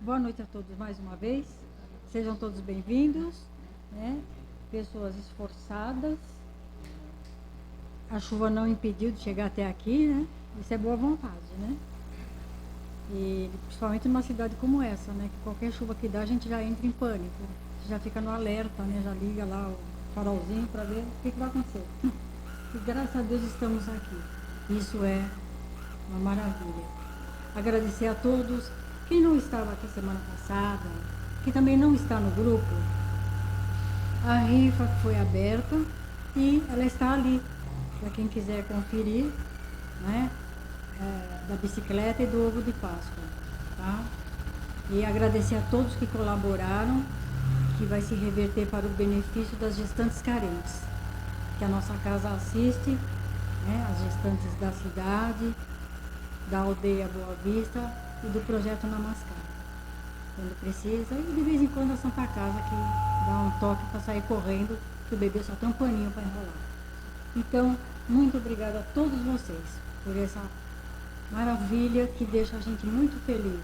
Boa noite a todos mais uma vez. Sejam todos bem-vindos, né? Pessoas esforçadas. A chuva não impediu de chegar até aqui, né? Isso é boa vontade, né? E principalmente numa cidade como essa, né? Que qualquer chuva que dá, a gente já entra em pânico. Já fica no alerta, né? Já liga lá o farolzinho para ver o que vai acontecer. E graças a Deus estamos aqui. Isso é uma maravilha. Agradecer a todos. Quem não estava aqui semana passada, que também não está no grupo, a rifa foi aberta e ela está ali, para quem quiser conferir, né? Da bicicleta e do ovo de Páscoa, tá? E agradecer a todos que colaboraram, que vai se reverter para o benefício das gestantes carentes, que a nossa casa assiste, né? As gestantes da cidade, da aldeia Boa Vista e do projeto Namaskar, quando precisa, e de vez em quando a Santa Casa que dá um toque para sair correndo, que o bebê só tem um paninho para enrolar. Então, muito obrigada a todos vocês por essa maravilha que deixa a gente muito feliz,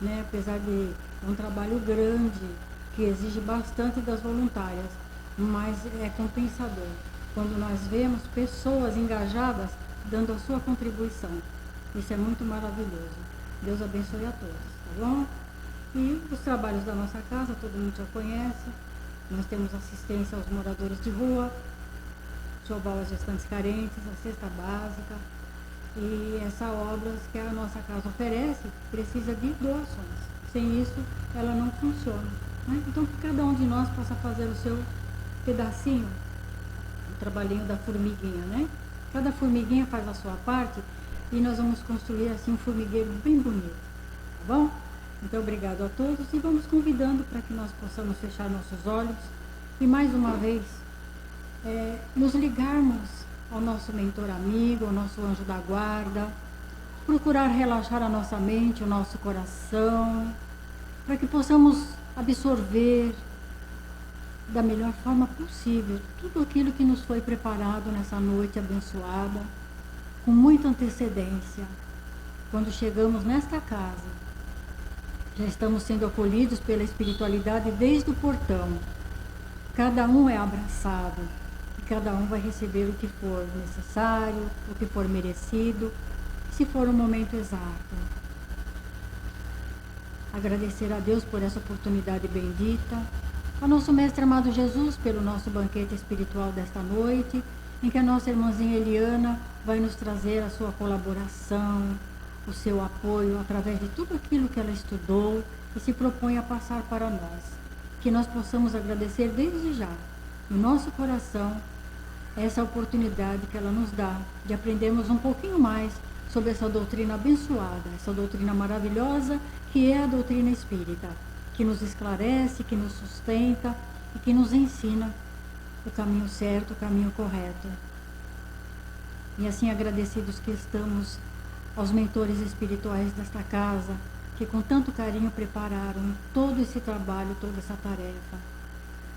né? Apesar de um trabalho grande, que exige bastante das voluntárias, mas é compensador quando nós vemos pessoas engajadas dando a sua contribuição. Isso é muito maravilhoso. Deus abençoe a todos, tá bom? E os trabalhos da nossa casa, todo mundo já conhece. Nós temos assistência aos moradores de rua, sobar as gestantes carentes, a cesta básica. E essa obra que a nossa casa oferece precisa de doações. Sem isso, ela não funciona, né? Então, que cada um de nós possa fazer o seu pedacinho, o trabalhinho da formiguinha, né? Cada formiguinha faz a sua parte e nós vamos construir assim um formigueiro bem bonito, tá bom? Então, obrigado a todos e vamos convidando para que nós possamos fechar nossos olhos e mais uma vez nos ligarmos ao nosso mentor amigo, ao nosso anjo da guarda, procurar relaxar a nossa mente, o nosso coração, para que possamos absorver da melhor forma possível tudo aquilo que nos foi preparado nessa noite abençoada, com muita antecedência. Quando chegamos nesta casa, já estamos sendo acolhidos pela espiritualidade desde o portão. Cada um é abraçado e cada um vai receber o que for necessário, o que for merecido, se for o momento exato. Agradecer a Deus por essa oportunidade bendita, a nosso Mestre amado Jesus pelo nosso banquete espiritual desta noite, em que a nossa irmãzinha Eliana vai nos trazer a sua colaboração, o seu apoio através de tudo aquilo que ela estudou e se propõe a passar para nós. Que nós possamos agradecer desde já, no nosso coração, essa oportunidade que ela nos dá de aprendermos um pouquinho mais sobre essa doutrina abençoada, essa doutrina maravilhosa que é a doutrina espírita, que nos esclarece, que nos sustenta e que nos ensina o caminho certo, o caminho correto. E assim agradecidos que estamos aos mentores espirituais desta casa, que com tanto carinho prepararam todo esse trabalho, toda essa tarefa,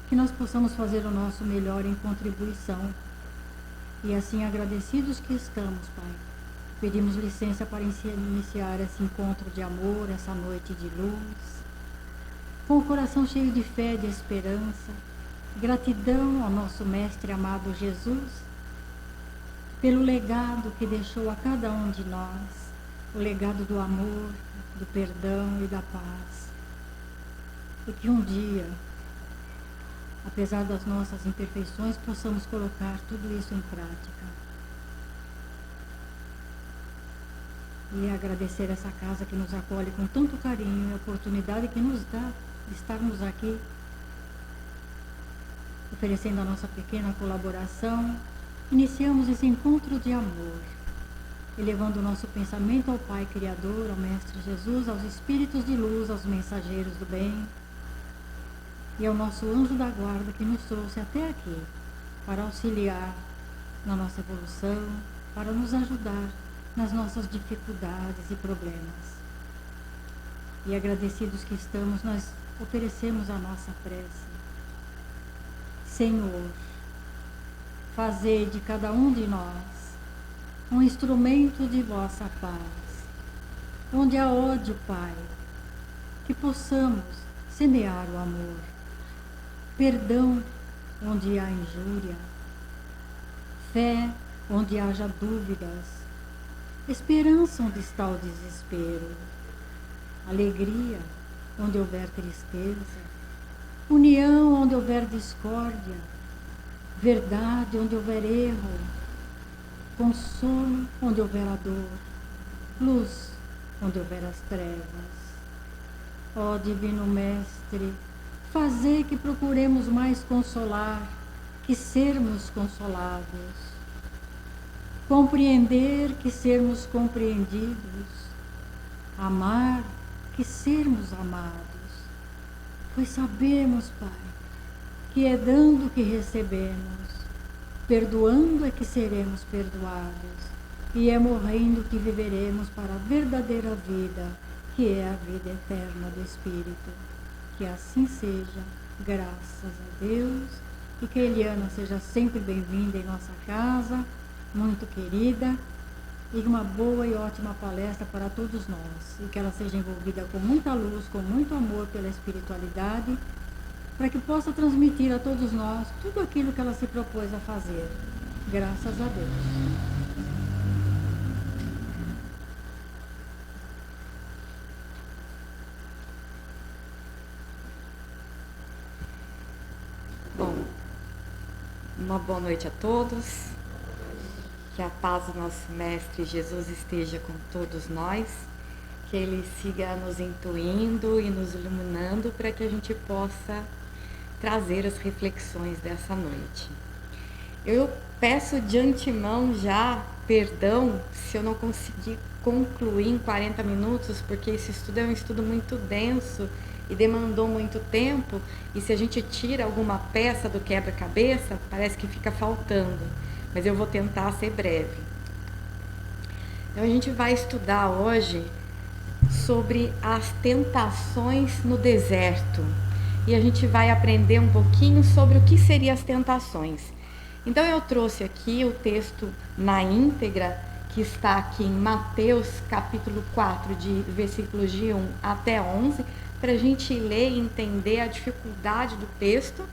que nós possamos fazer o nosso melhor em contribuição. E assim agradecidos que estamos, Pai, pedimos licença para iniciar esse encontro de amor, essa noite de luz, com o coração cheio de fé, de esperança, gratidão ao nosso Mestre amado Jesus, pelo legado que deixou a cada um de nós, o legado do amor, do perdão e da paz. E que um dia, apesar das nossas imperfeições, possamos colocar tudo isso em prática. E agradecer essa casa que nos acolhe com tanto carinho e a oportunidade que nos dá de estarmos aqui, oferecendo a nossa pequena colaboração. Iniciamos esse encontro de amor, elevando o nosso pensamento ao Pai Criador, ao Mestre Jesus, aos Espíritos de luz, aos mensageiros do bem e ao nosso anjo da guarda que nos trouxe até aqui para auxiliar na nossa evolução, para nos ajudar nas nossas dificuldades e problemas. E agradecidos que estamos, nós oferecemos a nossa prece. Senhor, fazei de cada um de nós um instrumento de vossa paz. Onde há ódio, Pai, que possamos semear o amor, perdão onde há injúria, fé onde haja dúvidas, esperança onde está o desespero, alegria onde houver tristeza, união onde houver discórdia, verdade onde houver erro, consolo onde houver a dor, luz onde houver as trevas. Ó Divino Mestre, fazei que procuremos mais consolar que sermos consolados, compreender que sermos compreendidos, amar que sermos amados, pois sabemos, Pai, que é dando que recebemos, perdoando é que seremos perdoados, e é morrendo que viveremos para a verdadeira vida, que é a vida eterna do Espírito. Que assim seja, graças a Deus, e que a Eliana seja sempre bem-vinda em nossa casa, muito querida, e uma boa e ótima palestra para todos nós, e que ela seja envolvida com muita luz, com muito amor pela espiritualidade, para que possa transmitir a todos nós tudo aquilo que ela se propôs a fazer. Graças a Deus. Bom, uma boa noite a todos. Que a paz do nosso Mestre Jesus esteja com todos nós. Que Ele siga nos intuindo e nos iluminando para que a gente possa trazer as reflexões dessa noite. Eu peço de antemão já perdão se eu não conseguir concluir em 40 minutos, porque esse estudo é um estudo muito denso e demandou muito tempo, e se a gente tira alguma peça do quebra-cabeça, parece que fica faltando, mas eu vou tentar ser breve. Então a gente vai estudar hoje sobre as tentações no deserto, e a gente vai aprender um pouquinho sobre o que seriam as tentações. Então eu trouxe aqui o texto na íntegra, que está aqui em Mateus capítulo 4, de versículos de 1 até 11, para a gente ler e entender a dificuldade do texto,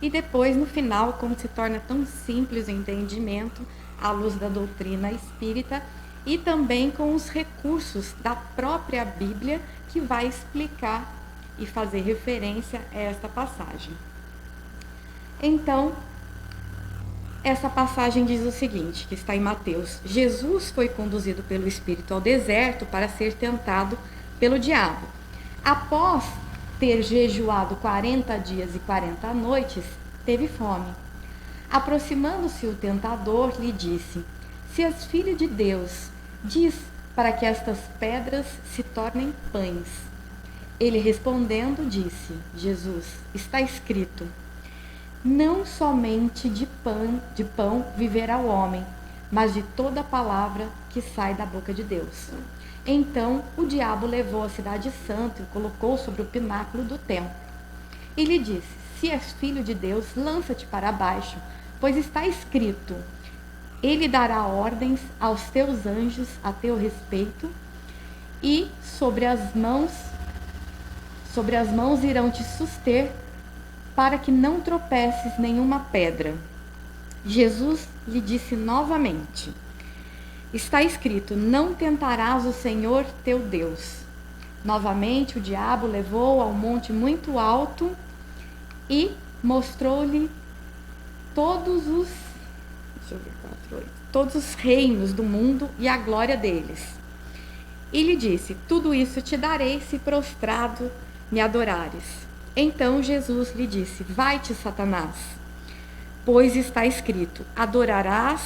e depois no final como se torna tão simples o entendimento à luz da doutrina espírita, e também com os recursos da própria Bíblia, que vai explicar e fazer referência a esta passagem. Então, essa passagem diz o seguinte, que está em Mateus: Jesus foi conduzido pelo Espírito ao deserto para ser tentado pelo diabo. Após ter jejuado 40 dias e 40 noites, teve fome. Aproximando-se o tentador, lhe disse: se és filho de Deus, diz para que estas pedras se tornem pães. Ele respondendo disse: Jesus, está escrito: não somente de pão viverá o homem, mas de toda palavra que sai da boca de Deus. Então o diabo levou a cidade santa e o colocou sobre o pináculo do templo. E lhe disse: se és filho de Deus, lança-te para baixo, pois está escrito: ele dará ordens aos teus anjos a teu respeito, e sobre as mãos irão te suster, para que não tropeces nenhuma pedra. Jesus lhe disse novamente: está escrito: não tentarás o Senhor teu Deus. Novamente o diabo levou ao monte muito alto e mostrou-lhe todos os reinos do mundo e a glória deles. E lhe disse: tudo isso te darei se prostrado me adorares. Então Jesus lhe disse: vai-te, Satanás, pois está escrito: adorarás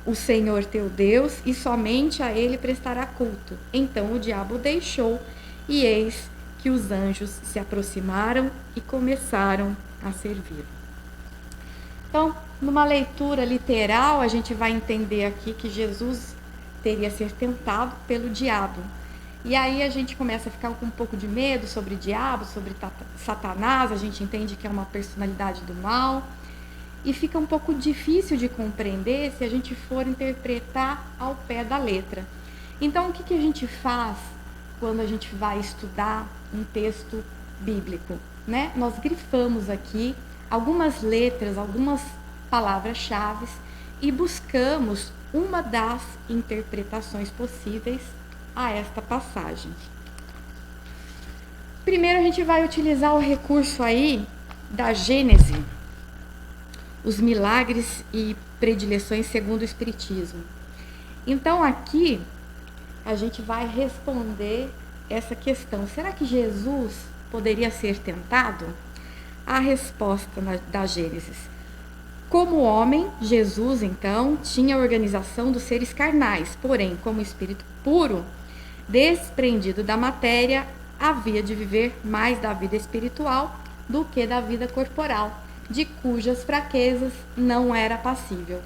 o Senhor teu Deus e somente a ele prestará culto. Então o diabo o deixou, e eis que os anjos se aproximaram e começaram a servi-lo. Então, numa leitura literal, a gente vai entender aqui que Jesus teria ser tentado pelo diabo. E aí a gente começa a ficar com um pouco de medo sobre o diabo, sobre Satanás, a gente entende que é uma personalidade do mal, e fica um pouco difícil de compreender se a gente for interpretar ao pé da letra. Então, o que a gente faz quando a gente vai estudar um texto bíblico, né? Nós grifamos aqui algumas letras, algumas palavras-chave e buscamos uma das interpretações possíveis a esta passagem. Primeiro a gente vai utilizar o recurso aí da Gênese, os milagres e predileções segundo o Espiritismo. Então aqui a gente vai responder essa questão. Será que Jesus poderia ser tentado? A resposta da Gênesis. Como homem, Jesus, então, tinha a organização dos seres carnais, porém, como espírito puro, desprendido da matéria, havia de viver mais da vida espiritual do que da vida corporal, de cujas fraquezas não era passível.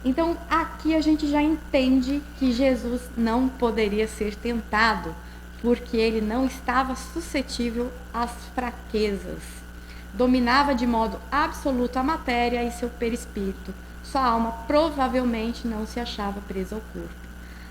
Então, aqui a gente já entende que Jesus não poderia ser tentado, porque ele não estava suscetível às fraquezas. Dominava de modo absoluto a matéria e seu perispírito. Sua alma provavelmente não se achava presa ao corpo.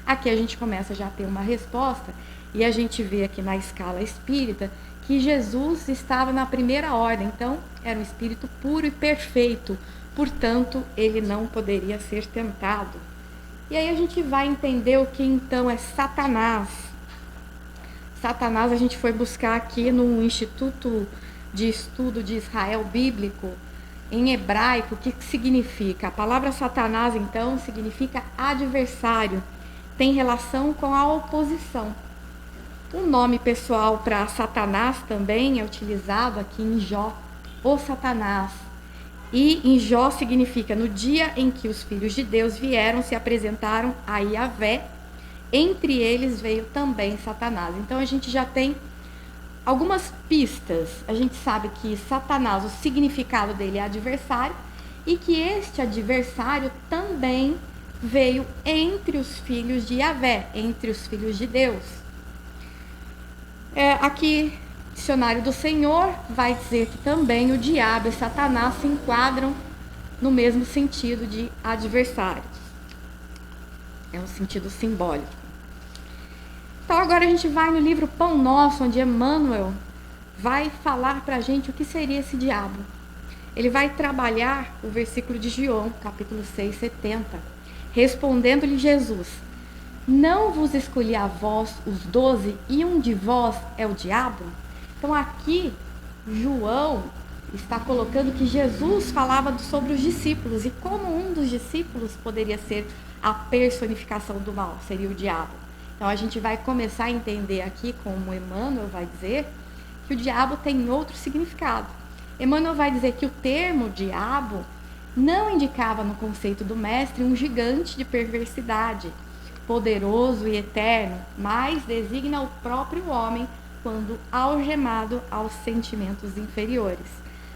Aqui a gente começa já a ter uma resposta, e a gente vê aqui na escala espírita que Jesus estava na primeira ordem, então era um espírito puro e perfeito, portanto ele não poderia ser tentado. E aí a gente vai entender o que então é Satanás. Satanás a gente foi buscar aqui no Instituto de Estudo de Israel Bíblico, em hebraico, o que significa? A palavra Satanás, então, significa adversário, tem relação com a oposição. O nome pessoal para Satanás também é utilizado aqui em Jó, o Satanás. E em Jó significa, no dia em que os filhos de Deus vieram, se apresentaram a Yahvé, entre eles veio também Satanás. Então a gente já tem algumas pistas. A gente sabe que Satanás, o significado dele é adversário, e que este adversário também veio entre os filhos de Yahvé, entre os filhos de Deus. Aqui, Dicionário do Senhor vai dizer que também o diabo e Satanás se enquadram no mesmo sentido de adversário. É um sentido simbólico. Então agora a gente vai no livro Pão Nosso, onde Emmanuel vai falar para a gente o que seria esse diabo. Ele vai trabalhar o versículo de João, capítulo 6, 70, respondendo-lhe Jesus: não vos escolhi a vós os 12, e um de vós é o diabo? Então aqui, João está colocando que Jesus falava sobre os discípulos, e como um dos discípulos poderia ser a personificação do mal, seria o diabo. Então a gente vai começar a entender aqui, como Emmanuel vai dizer, que o diabo tem outro significado. Emmanuel vai dizer que o termo diabo não indicava no conceito do mestre um gigante de perversidade, poderoso e eterno, mas designa o próprio homem quando algemado aos sentimentos inferiores.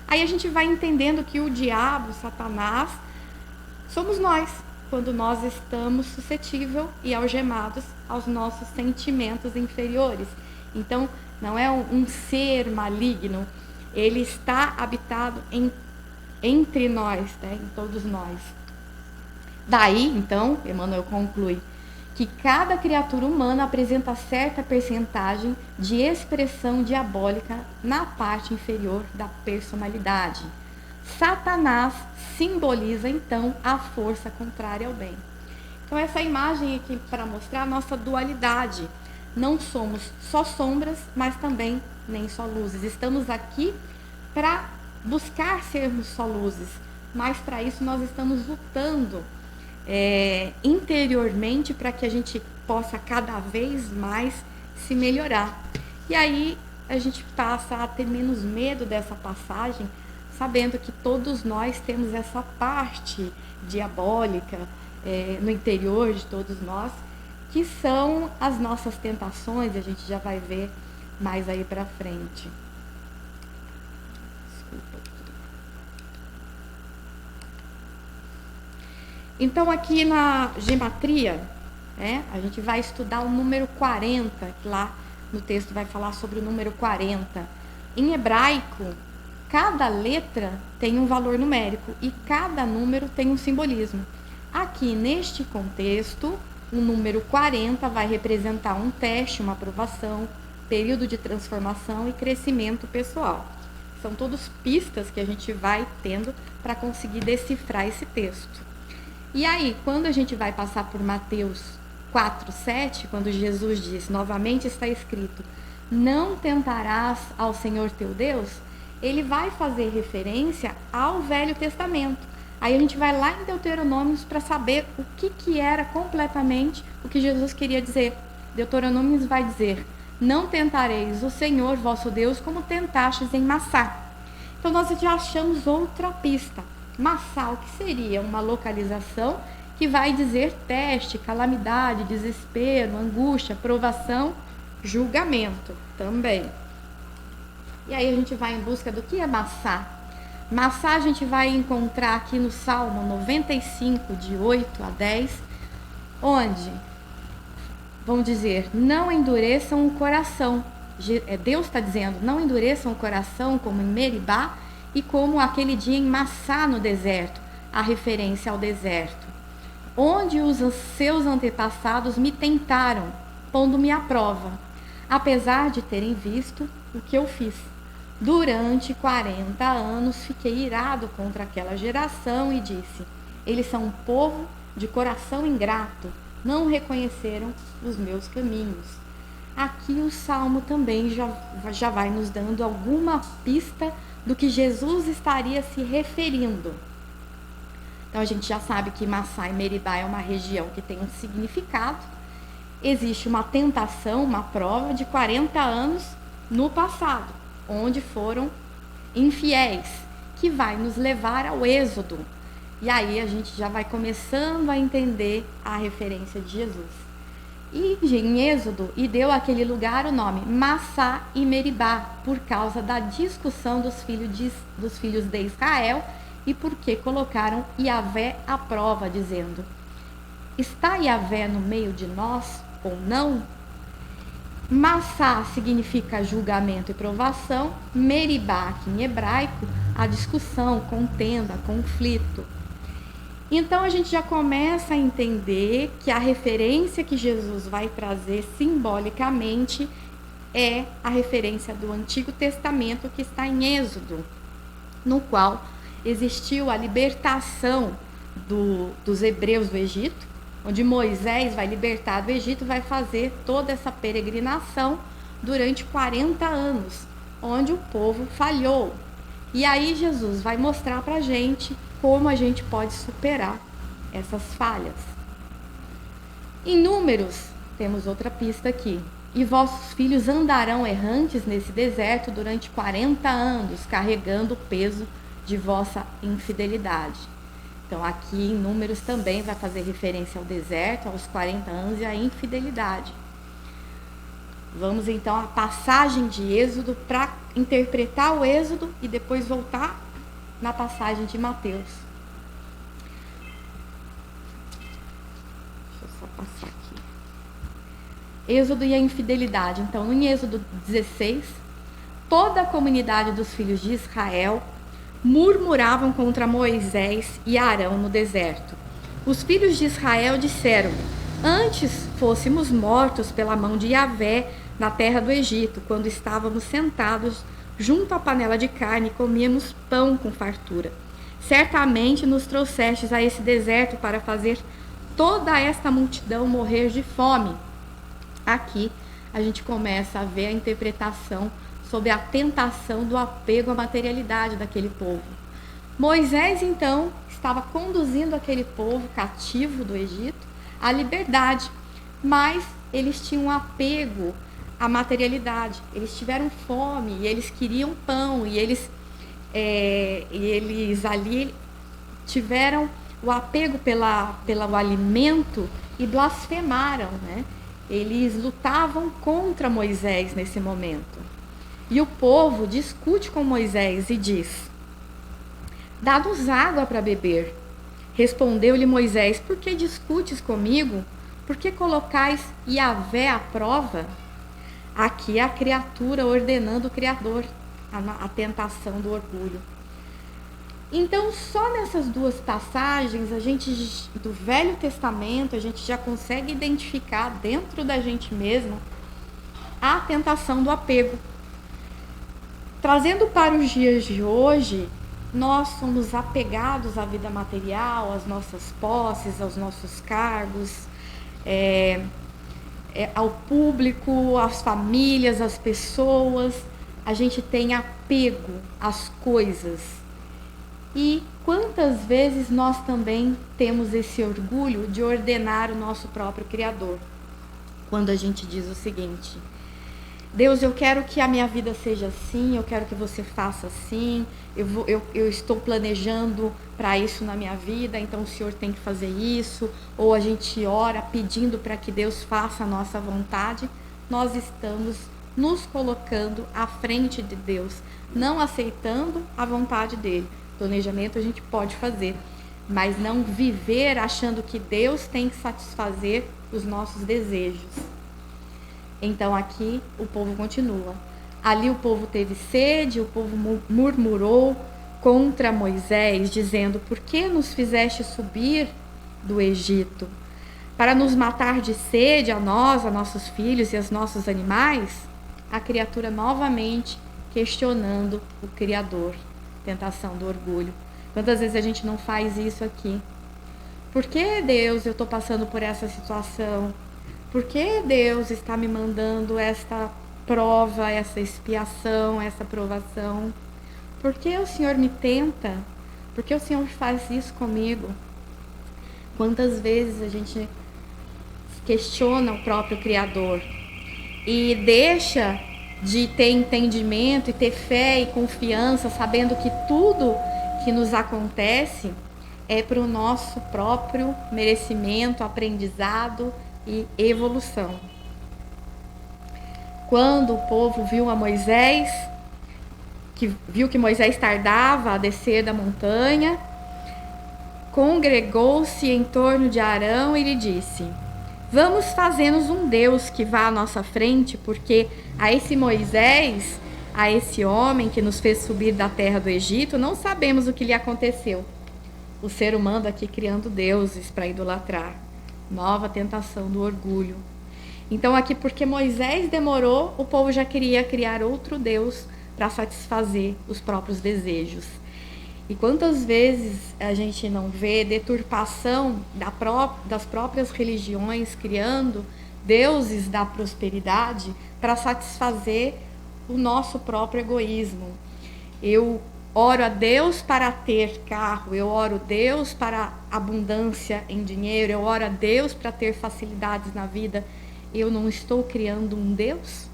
Aí a gente vai entendendo que o diabo, Satanás, somos nós, quando nós estamos suscetíveis e algemados aos nossos sentimentos inferiores. Então, não é um ser maligno, ele está habitado entre nós, né, em todos nós. Daí, então, Emmanuel conclui que cada criatura humana apresenta certa percentagem de expressão diabólica na parte inferior da personalidade. Satanás simboliza, então, a força contrária ao bem. Então, essa imagem aqui para mostrar a nossa dualidade. Não somos só sombras, mas também nem só luzes. Estamos aqui para buscar sermos só luzes, mas para isso nós estamos lutando interiormente para que a gente possa cada vez mais se melhorar. E aí a gente passa a ter menos medo dessa passagem, sabendo que todos nós temos essa parte diabólica no interior de todos nós, que são as nossas tentações, e a gente já vai ver mais aí para frente. Desculpa. Então aqui na gematria, a gente vai estudar o número 40, que lá no texto vai falar sobre o número 40. Em hebraico, cada letra tem um valor numérico e cada número tem um simbolismo. Aqui neste contexto, O número 40 vai representar um teste, uma aprovação, período de transformação e crescimento pessoal. São todas pistas que a gente vai tendo para conseguir decifrar esse texto. E aí, quando a gente vai passar por Mateus 4:7, quando Jesus diz, novamente está escrito, não tentarás ao Senhor teu Deus, ele vai fazer referência ao Velho Testamento. Aí a gente vai lá em Deuteronômios para saber o que era completamente o que Jesus queria dizer. Deuteronômios vai dizer, não tentareis o Senhor vosso Deus como tentastes em Massá. Então nós já achamos outra pista. Massá, o que seria? Uma localização que vai dizer teste, calamidade, desespero, angústia, provação, julgamento também. E aí a gente vai em busca do que é Massá. Massá a gente vai encontrar aqui no Salmo 95, de 8 a 10, onde vão dizer, não endureçam o coração. Deus está dizendo, não endureçam o coração como em Meribá e como aquele dia em Massá no deserto, a referência ao deserto, onde os seus antepassados me tentaram, pondo-me à prova, apesar de terem visto o que eu fiz. Durante 40 anos fiquei irado contra aquela geração e disse, eles são um povo de coração ingrato, não reconheceram os meus caminhos. Aqui o Salmo também já vai nos dando alguma pista do que Jesus estaria se referindo. Então a gente já sabe que Massá e Meribá é uma região que tem um significado. Existe uma tentação, uma prova de 40 anos no passado, onde foram infiéis, que vai nos levar ao Êxodo. E aí a gente já vai começando a entender a referência de Jesus. E em Êxodo, e deu àquele lugar o nome Massá e Meribá, por causa da discussão dos filhos de Israel, e porque colocaram Yahvé à prova, dizendo, está Yahvé no meio de nós ou não? Massá significa julgamento e provação, Meribá, que em hebraico, a discussão, contenda, conflito. Então a gente já começa a entender que a referência que Jesus vai trazer simbolicamente é a referência do Antigo Testamento que está em Êxodo, no qual existiu a libertação dos hebreus do Egito, onde Moisés vai libertar do Egito, vai fazer toda essa peregrinação durante 40 anos, onde o povo falhou. E aí Jesus vai mostrar para a gente como a gente pode superar essas falhas. Em Números, temos outra pista aqui. E vossos filhos andarão errantes nesse deserto durante 40 anos, carregando o peso de vossa infidelidade. Então aqui em Números também vai fazer referência ao deserto, aos 40 anos e à infidelidade. Vamos então à passagem de Êxodo para interpretar o Êxodo e depois voltar na passagem de Mateus. Deixa eu só passar aqui. Êxodo e a infidelidade. Então, em Êxodo 16, toda a comunidade dos filhos de Israel murmuravam contra Moisés e Arão no deserto. Os filhos de Israel disseram, antes fôssemos mortos pela mão de Yahvé na terra do Egito, quando estávamos sentados junto à panela de carne e comíamos pão com fartura. Certamente nos trouxestes a esse deserto para fazer toda esta multidão morrer de fome. Aqui a gente começa a ver a interpretação sobre a tentação do apego à materialidade daquele povo. Moisés, então, estava conduzindo aquele povo cativo do Egito à liberdade, mas eles tinham um apego à materialidade. Eles tiveram fome e eles queriam pão e eles ali tiveram o apego pelo alimento e blasfemaram, né? Eles lutavam contra Moisés nesse momento. E o povo discute com Moisés e diz, dá-nos água para beber. Respondeu-lhe Moisés, por que discutes comigo? Por que colocais Yahvé à prova? Aqui é a criatura ordenando o Criador, a tentação do orgulho. Então, só nessas duas passagens, do Velho Testamento, a gente já consegue identificar dentro da gente mesmo a tentação do apego. Trazendo para os dias de hoje, nós somos apegados à vida material, às nossas posses, aos nossos cargos, ao público, às famílias, às pessoas. A gente tem apego às coisas. E quantas vezes nós também temos esse orgulho de ordenar o nosso próprio Criador? Quando a gente diz o seguinte: Deus, eu quero que a minha vida seja assim, eu quero que você faça assim, eu estou planejando para isso na minha vida, então o Senhor tem que fazer isso. Ou a gente ora pedindo para que Deus faça a nossa vontade. Nós estamos nos colocando à frente de Deus, não aceitando a vontade dele. Planejamento a gente pode fazer, mas não viver achando que Deus tem que satisfazer os nossos desejos. Então aqui o povo continua. Ali o povo teve sede, o povo murmurou contra Moisés, dizendo: por que nos fizeste subir do Egito? Para nos matar de sede a nós, a nossos filhos e aos nossos animais? A criatura novamente questionando o Criador. Tentação do orgulho. Quantas vezes a gente não faz isso aqui? Por que, Deus, eu estou passando por essa situação? Por que Deus está me mandando esta prova, essa expiação, essa provação? Por que o Senhor me tenta? Por que o Senhor faz isso comigo? Quantas vezes a gente questiona o próprio Criador e deixa de ter entendimento e ter fé e confiança, sabendo que tudo que nos acontece é para o nosso próprio merecimento, aprendizado e evolução. Quando o povo viu a Moisés, viu que Moisés tardava a descer da montanha, congregou-se em torno de Arão e lhe disse: vamos fazer-nos um Deus que vá à nossa frente, porque a esse Moisés, a esse homem que nos fez subir da terra do Egito, não sabemos o que lhe aconteceu. O ser humano aqui criando deuses para idolatrar. Nova tentação do orgulho. Então aqui, porque Moisés demorou, o povo já queria criar outro Deus para satisfazer os próprios desejos. E quantas vezes a gente não vê deturpação das próprias religiões, criando deuses da prosperidade para satisfazer o nosso próprio egoísmo. Eu oro a Deus para ter carro, eu oro a Deus para abundância em dinheiro, eu oro a Deus para ter facilidades na vida. Eu não estou criando um Deus?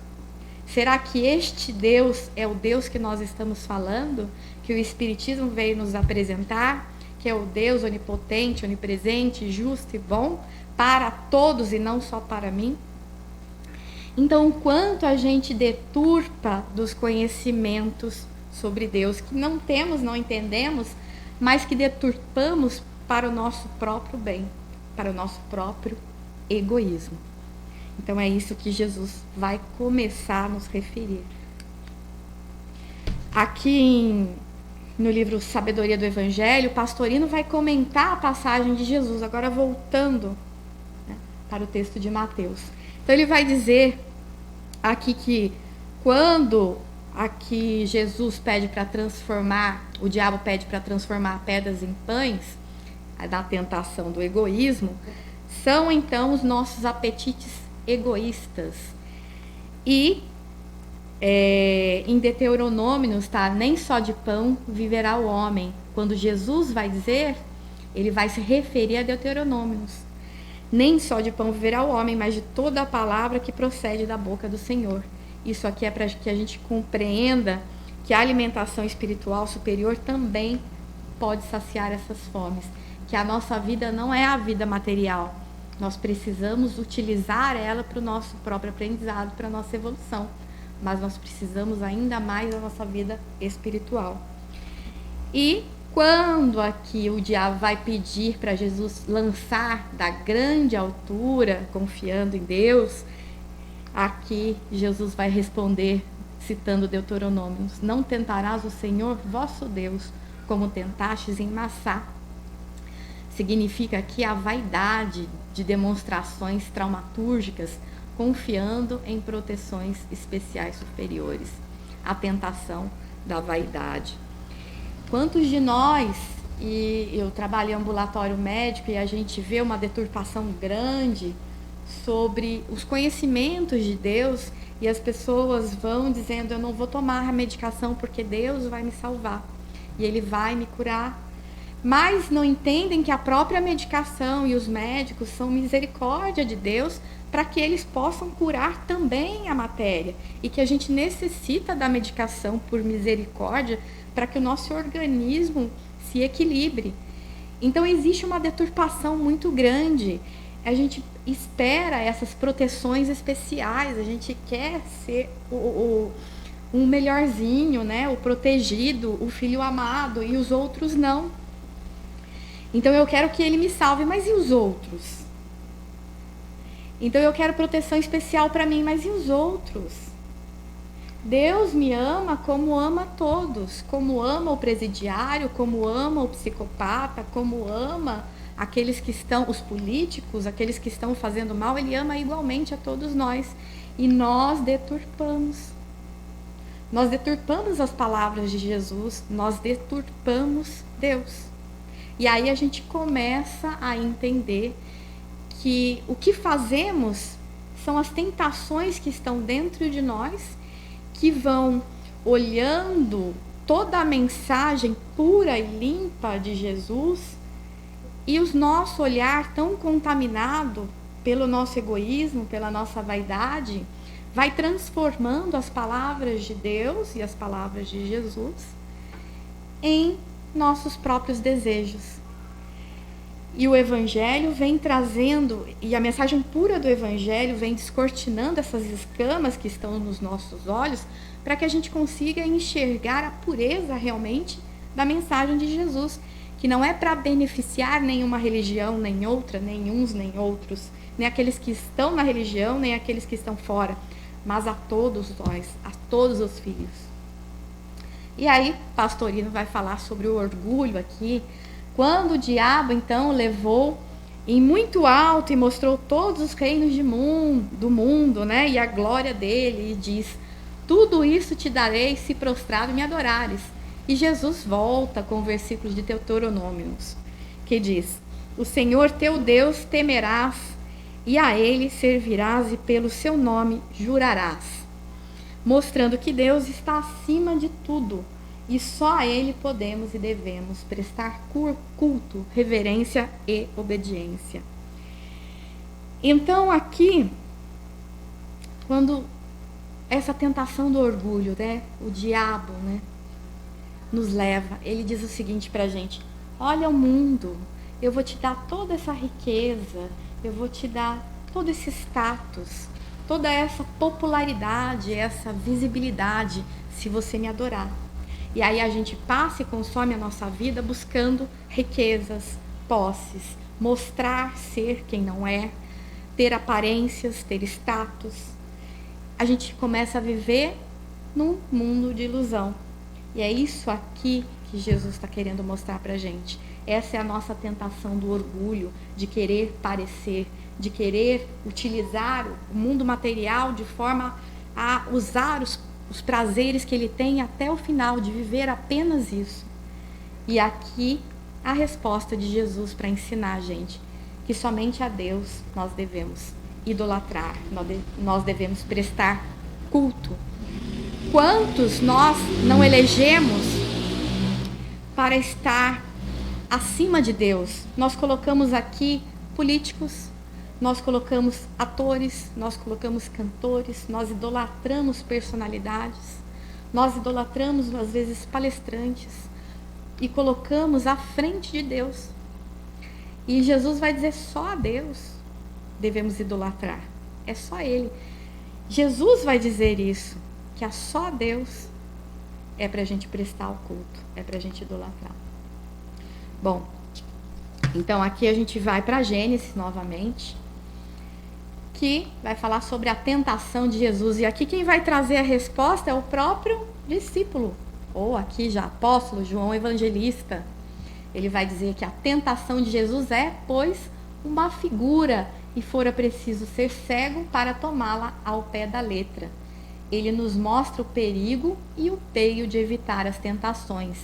Será que este Deus é o Deus que nós estamos falando? Que o Espiritismo veio nos apresentar? Que é o Deus onipotente, onipresente, justo e bom para todos e não só para mim? Então, quanto a gente deturpa dos conhecimentos sobre Deus, que não temos, não entendemos, mas que deturpamos para o nosso próprio bem, para o nosso próprio egoísmo. Então é isso que Jesus vai começar a nos referir. Aqui no livro Sabedoria do Evangelho, o Pastorino vai comentar a passagem de Jesus, agora voltando, né, para o texto de Mateus. Então ele vai dizer aqui que quando aqui Jesus pede para transformar, o diabo pede para transformar pedras em pães, da tentação do egoísmo, são então os nossos apetites egoístas. E em Deuteronômio está: nem só de pão viverá o homem. Quando Jesus vai dizer, ele vai se referir a Deuteronômios. Nem só de pão viverá o homem, mas de toda a palavra que procede da boca do Senhor. Isso aqui é para que a gente compreenda que a alimentação espiritual superior também pode saciar essas fomes. Que a nossa vida não é a vida material. Nós precisamos utilizar ela para o nosso próprio aprendizado, para a nossa evolução. Mas nós precisamos ainda mais da nossa vida espiritual. E quando aqui o diabo vai pedir para Jesus lançar da grande altura, confiando em Deus, aqui Jesus vai responder, citando Deuteronômio: não tentarás o Senhor vosso Deus como tentastes emmaçar. Significa aqui a vaidade de demonstrações traumatúrgicas, confiando em proteções especiais superiores. A tentação da vaidade. Quantos de nós, e eu trabalho em ambulatório médico e a gente vê uma deturpação grande sobre os conhecimentos de Deus, e as pessoas vão dizendo: eu não vou tomar a medicação porque Deus vai me salvar e Ele vai me curar, mas não entendem que a própria medicação e os médicos são misericórdia de Deus para que eles possam curar também a matéria, e que a gente necessita da medicação por misericórdia para que o nosso organismo se equilibre. Então existe uma deturpação muito grande. A gente espera essas proteções especiais, a gente quer ser um melhorzinho, né? O protegido, o filho amado, e os outros não. Então eu quero que ele me salve, mas e os outros? Então eu quero proteção especial para mim, mas e os outros? Deus me ama como ama todos, como ama o presidiário, como ama o psicopata, como ama aqueles que estão, os políticos, aqueles que estão fazendo mal. Ele ama igualmente a todos nós. E nós deturpamos. Nós deturpamos as palavras de Jesus, nós deturpamos Deus. E aí a gente começa a entender que o que fazemos são as tentações que estão dentro de nós, que vão olhando toda a mensagem pura e limpa de Jesus, e o nosso olhar tão contaminado pelo nosso egoísmo, pela nossa vaidade, vai transformando as palavras de Deus e as palavras de Jesus em nossos próprios desejos. E o Evangelho vem trazendo, e a mensagem pura do Evangelho vem descortinando essas escamas que estão nos nossos olhos, para que a gente consiga enxergar a pureza realmente da mensagem de Jesus, que não é para beneficiar nenhuma religião, nem outra, nem uns, nem outros, nem aqueles que estão na religião, nem aqueles que estão fora, mas a todos nós, a todos os filhos. E aí, Pastorino vai falar sobre o orgulho aqui, quando o diabo, então, levou em muito alto e mostrou todos os reinos do mundo, né, e a glória dele, e diz: tudo isso te darei se prostrado me adorares. E Jesus volta com o versículo de Deuteronômios, que diz: o Senhor teu Deus temerás, e a ele servirás, e pelo seu nome jurarás, mostrando que Deus está acima de tudo, e só a Ele podemos e devemos prestar culto, reverência e obediência. Então aqui, quando essa tentação do orgulho, né, o diabo, né, nos leva, ele diz o seguinte pra gente: olha o mundo, eu vou te dar toda essa riqueza, eu vou te dar todo esse status, toda essa popularidade, essa visibilidade, se você me adorar. E aí a gente passa e consome a nossa vida buscando riquezas, posses, mostrar ser quem não é, ter aparências, ter status. A gente começa a viver num mundo de ilusão. E é isso aqui que Jesus está querendo mostrar para a gente. Essa é a nossa tentação do orgulho, de querer parecer, de querer utilizar o mundo material de forma a usar os prazeres que ele tem até o final, de viver apenas isso. E aqui a resposta de Jesus para ensinar a gente que somente a Deus nós devemos idolatrar, nós devemos prestar culto. Quantos nós não elegemos para estar acima de Deus? Nós colocamos aqui políticos, nós colocamos atores, nós colocamos cantores, nós idolatramos personalidades, nós idolatramos, às vezes, palestrantes, e colocamos à frente de Deus. E Jesus vai dizer: só a Deus devemos idolatrar, é só Ele. Jesus vai dizer isso, que só a Deus é para a gente prestar o culto, é para a gente idolatrar. Bom, então aqui a gente vai para Gênesis novamente, que vai falar sobre a tentação de Jesus. E aqui quem vai trazer a resposta é o próprio discípulo, ou aqui já apóstolo João Evangelista, ele vai dizer que a tentação de Jesus é, pois, uma figura e fora preciso ser cego para tomá-la ao pé da letra. Ele nos mostra o perigo e o meio de evitar as tentações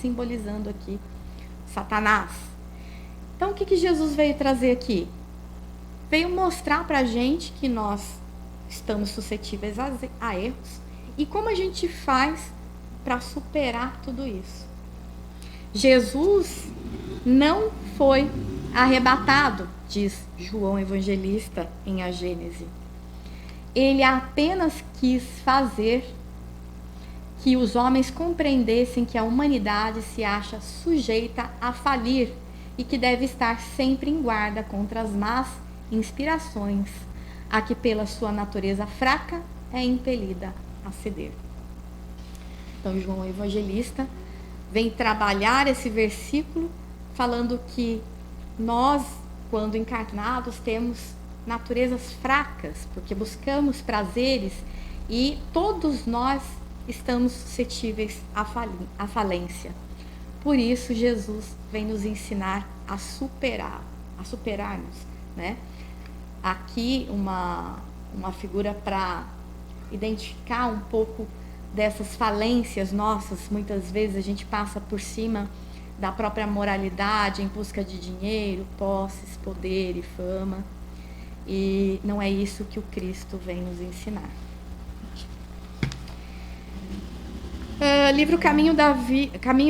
simbolizando aqui Satanás. Então, o que Jesus veio trazer aqui? Veio mostrar para a gente que nós estamos suscetíveis a erros e como a gente faz para superar tudo isso. Jesus não foi arrebatado, diz João Evangelista em A Gênese. Ele apenas quis fazer que os homens compreendessem que a humanidade se acha sujeita a falir e que deve estar sempre em guarda contra as más inspirações, a que pela sua natureza fraca é impelida a ceder. Então, João Evangelista vem trabalhar esse versículo falando que nós, quando encarnados, temos naturezas fracas, porque buscamos prazeres e todos nós estamos suscetíveis à falência. Por isso, Jesus vem nos ensinar a superarmos, né? Aqui uma figura para identificar um pouco dessas falências nossas. Muitas vezes a gente passa por cima da própria moralidade em busca de dinheiro, posses, poder e fama. E não é isso que o Cristo vem nos ensinar. Livro Caminho,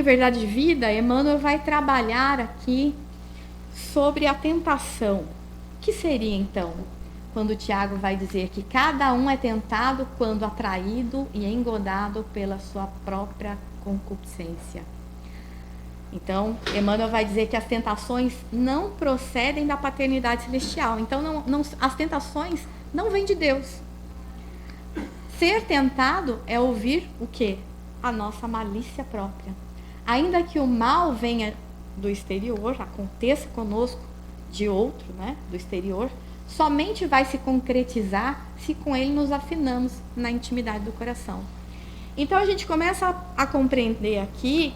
Verdade e Vida, Emmanuel vai trabalhar aqui sobre a tentação. O que seria então? Quando Tiago vai dizer que cada um é tentado quando atraído e engodado pela sua própria concupiscência. Então, Emmanuel vai dizer que as tentações não procedem da paternidade celestial. Então, as tentações não vêm de Deus. Ser tentado é ouvir o quê? A nossa malícia própria. Ainda que o mal venha do exterior, aconteça conosco de outro, né, do exterior, somente vai se concretizar se com ele nos afinamos na intimidade do coração. Então, a gente começa a compreender aqui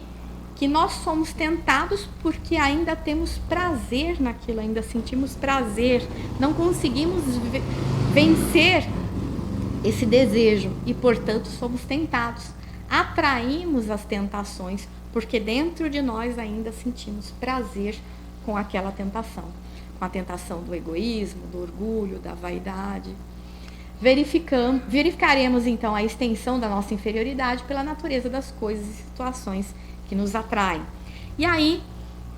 que nós somos tentados porque ainda temos prazer naquilo, ainda sentimos prazer, não conseguimos vencer esse desejo e, portanto, somos tentados. Atraímos as tentações porque dentro de nós ainda sentimos prazer com aquela tentação, com a tentação do egoísmo, do orgulho, da vaidade. Verificaremos então a extensão da nossa inferioridade pela natureza das coisas e situações que nos atraem. E aí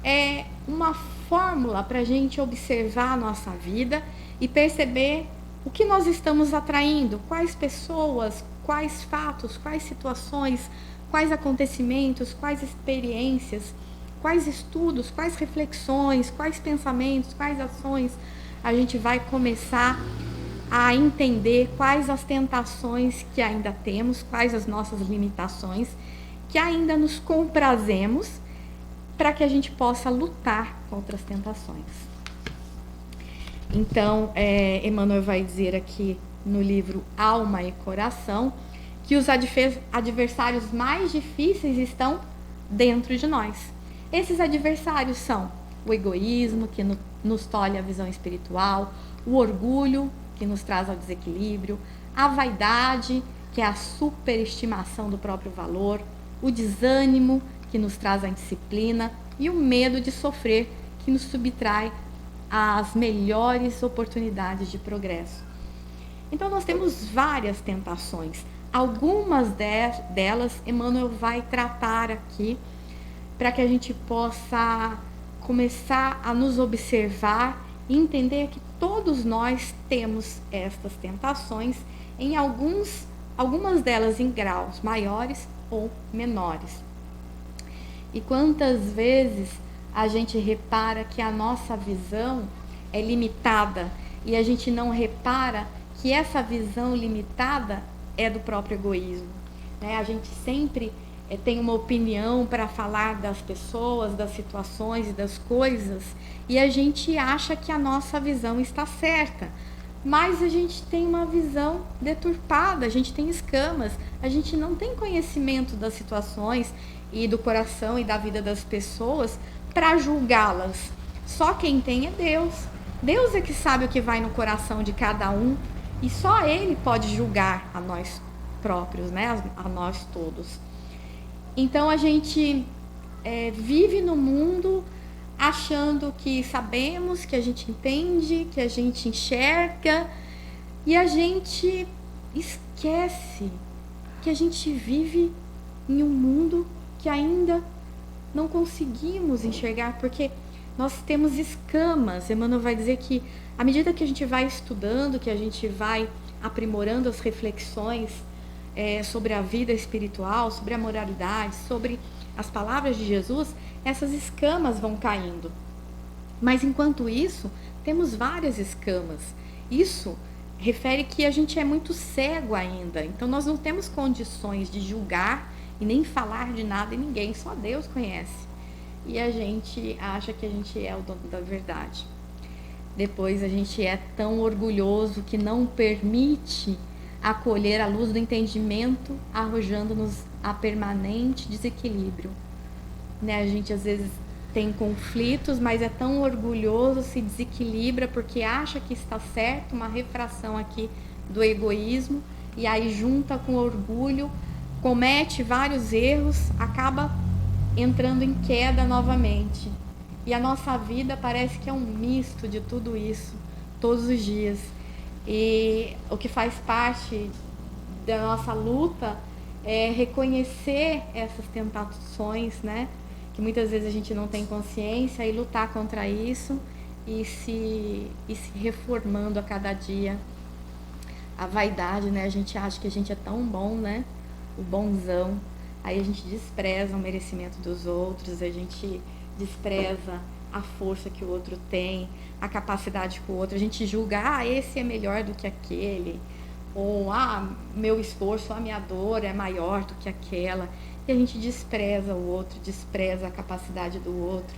é uma fórmula para a gente observar a nossa vida e perceber o que nós estamos atraindo, quais pessoas, quais fatos, quais situações, quais acontecimentos, quais experiências, quais estudos, quais reflexões, quais pensamentos, quais ações a gente vai começar a entender quais as tentações que ainda temos, quais as nossas limitações, que ainda nos comprazemos para que a gente possa lutar contra as tentações. Então, Emmanuel vai dizer aqui no livro Alma e Coração que os adversários mais difíceis estão dentro de nós. Esses adversários são o egoísmo, que nos tolhe a visão espiritual, o orgulho, que nos traz ao desequilíbrio, a vaidade, que é a superestimação do próprio valor, o desânimo, que nos traz a indisciplina, e o medo de sofrer, que nos subtrai às melhores oportunidades de progresso. Então, nós temos várias tentações. Algumas delas, Emmanuel vai tratar aqui, para que a gente possa começar a nos observar e entender que todos nós temos estas tentações, em algumas delas em graus maiores ou menores. E quantas vezes a gente repara que a nossa visão é limitada e a gente não repara que essa visão limitada é do próprio egoísmo, né? A gente sempre tem uma opinião para falar das pessoas, das situações e das coisas, e a gente acha que a nossa visão está certa, mas a gente tem uma visão deturpada, a gente tem escamas, a gente não tem conhecimento das situações e do coração e da vida das pessoas para julgá-las. Só quem tem é Deus. Deus é que sabe o que vai no coração de cada um e só Ele pode julgar a nós próprios, né? A nós todos. Então a gente vive no mundo achando que sabemos, que a gente entende, que a gente enxerga, e a gente esquece que a gente vive em um mundo que ainda não conseguimos enxergar, porque nós temos escamas. Emmanuel vai dizer que à medida que a gente vai estudando, que a gente vai aprimorando as reflexões sobre a vida espiritual, sobre a moralidade, sobre as palavras de Jesus, essas escamas vão caindo. Mas enquanto isso, temos várias escamas. Isso refere que a gente é muito cego ainda. Então nós não temos condições de julgar e nem falar de nada e ninguém, só Deus conhece. E a gente acha que a gente é o dono da verdade. Depois a gente é tão orgulhoso que não permite acolher a luz do entendimento, arrojando-nos a permanente desequilíbrio. Né? A gente às vezes tem conflitos, mas é tão orgulhoso, se desequilibra porque acha que está certo, uma refração aqui do egoísmo, e aí junta com orgulho, comete vários erros, acaba entrando em queda novamente. E a nossa vida parece que é um misto de tudo isso, todos os dias. E o que faz parte da nossa luta é reconhecer essas tentações, né? Que muitas vezes a gente não tem consciência, e lutar contra isso e se reformando a cada dia. A vaidade, né? A gente acha que a gente é tão bom, né? O bonzão. Aí a gente despreza o merecimento dos outros, a gente despreza a força que o outro tem, a capacidade que o outro, a gente julga, esse é melhor do que aquele, ou meu esforço, a minha dor é maior do que aquela, e a gente despreza o outro, despreza a capacidade do outro,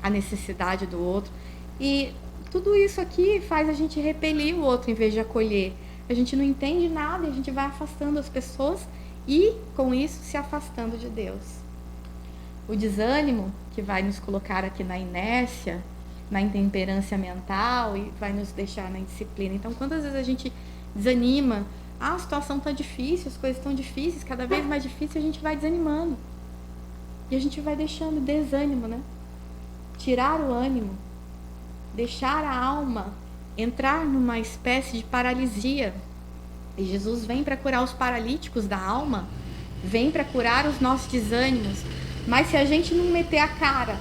a necessidade do outro, e tudo isso aqui faz a gente repelir o outro em vez de acolher. A gente não entende nada e a gente vai afastando as pessoas e, com isso, se afastando de Deus. O desânimo, que vai nos colocar aqui na inércia, na intemperância mental, e vai nos deixar na indisciplina. Então, quantas vezes a gente desanima, a situação está difícil, as coisas estão difíceis, cada vez mais difícil, a gente vai desanimando. E a gente vai deixando desânimo, né? Tirar o ânimo, deixar a alma entrar numa espécie de paralisia. E Jesus vem para curar os paralíticos da alma, vem para curar os nossos desânimos. Mas se a gente não meter a cara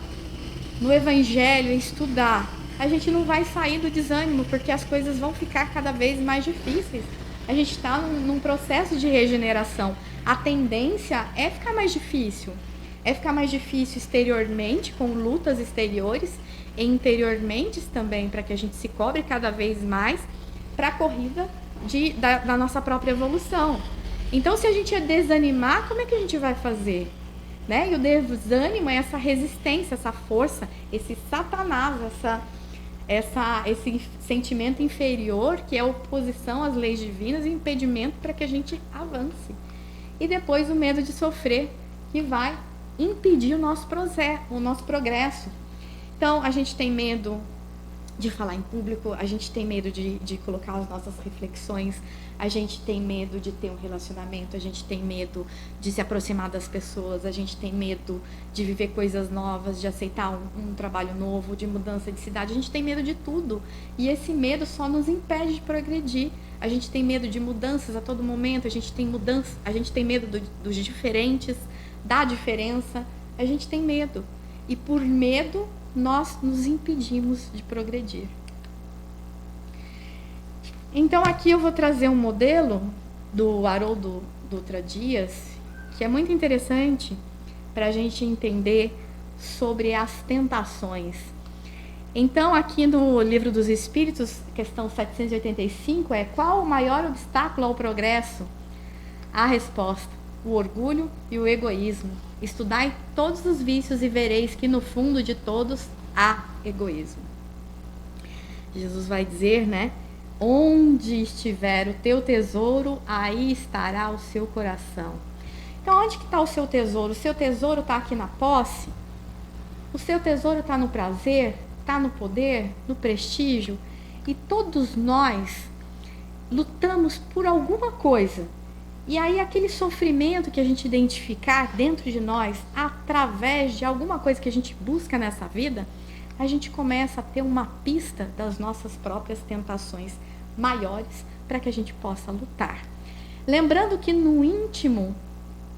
no Evangelho e estudar, a gente não vai sair do desânimo, porque as coisas vão ficar cada vez mais difíceis. A gente está num processo de regeneração. A tendência é ficar mais difícil. É ficar mais difícil exteriormente, com lutas exteriores, e interiormente também, para que a gente se cobre cada vez mais para a corrida da nossa própria evolução. Então, se a gente desanimar, como é que a gente vai fazer? Né? E o desânimo é essa resistência, essa força, esse Satanás, esse sentimento inferior que é oposição às leis divinas e impedimento para que a gente avance. E depois o medo de sofrer, que vai impedir o nosso progresso. Então, a gente tem medo de falar em público, a gente tem medo de colocar as nossas reflexões, a gente tem medo de ter um relacionamento, a gente tem medo de se aproximar das pessoas, a gente tem medo de viver coisas novas, de aceitar um trabalho novo, de mudança de cidade, a gente tem medo de tudo. E esse medo só nos impede de progredir. A gente tem medo de mudanças a todo momento, a gente tem medo dos diferentes, da diferença, a gente tem medo. E por medo, nós nos impedimos de progredir. Então aqui eu vou trazer um modelo do Haroldo Dutra Dias, que é muito interessante para a gente entender sobre as tentações. Então aqui no Livro dos Espíritos, questão 785, qual o maior obstáculo ao progresso? A resposta: o orgulho e o egoísmo. Estudai todos os vícios e vereis que no fundo de todos há egoísmo. Jesus vai dizer, né? Onde estiver o teu tesouro, aí estará o seu coração. Então, onde que está o seu tesouro? O seu tesouro está aqui na posse? O seu tesouro está no prazer? Está no poder? No prestígio? E todos nós lutamos por alguma coisa. E aí aquele sofrimento que a gente identificar dentro de nós, através de alguma coisa que a gente busca nessa vida, a gente começa a ter uma pista das nossas próprias tentações maiores para que a gente possa lutar. Lembrando que no íntimo,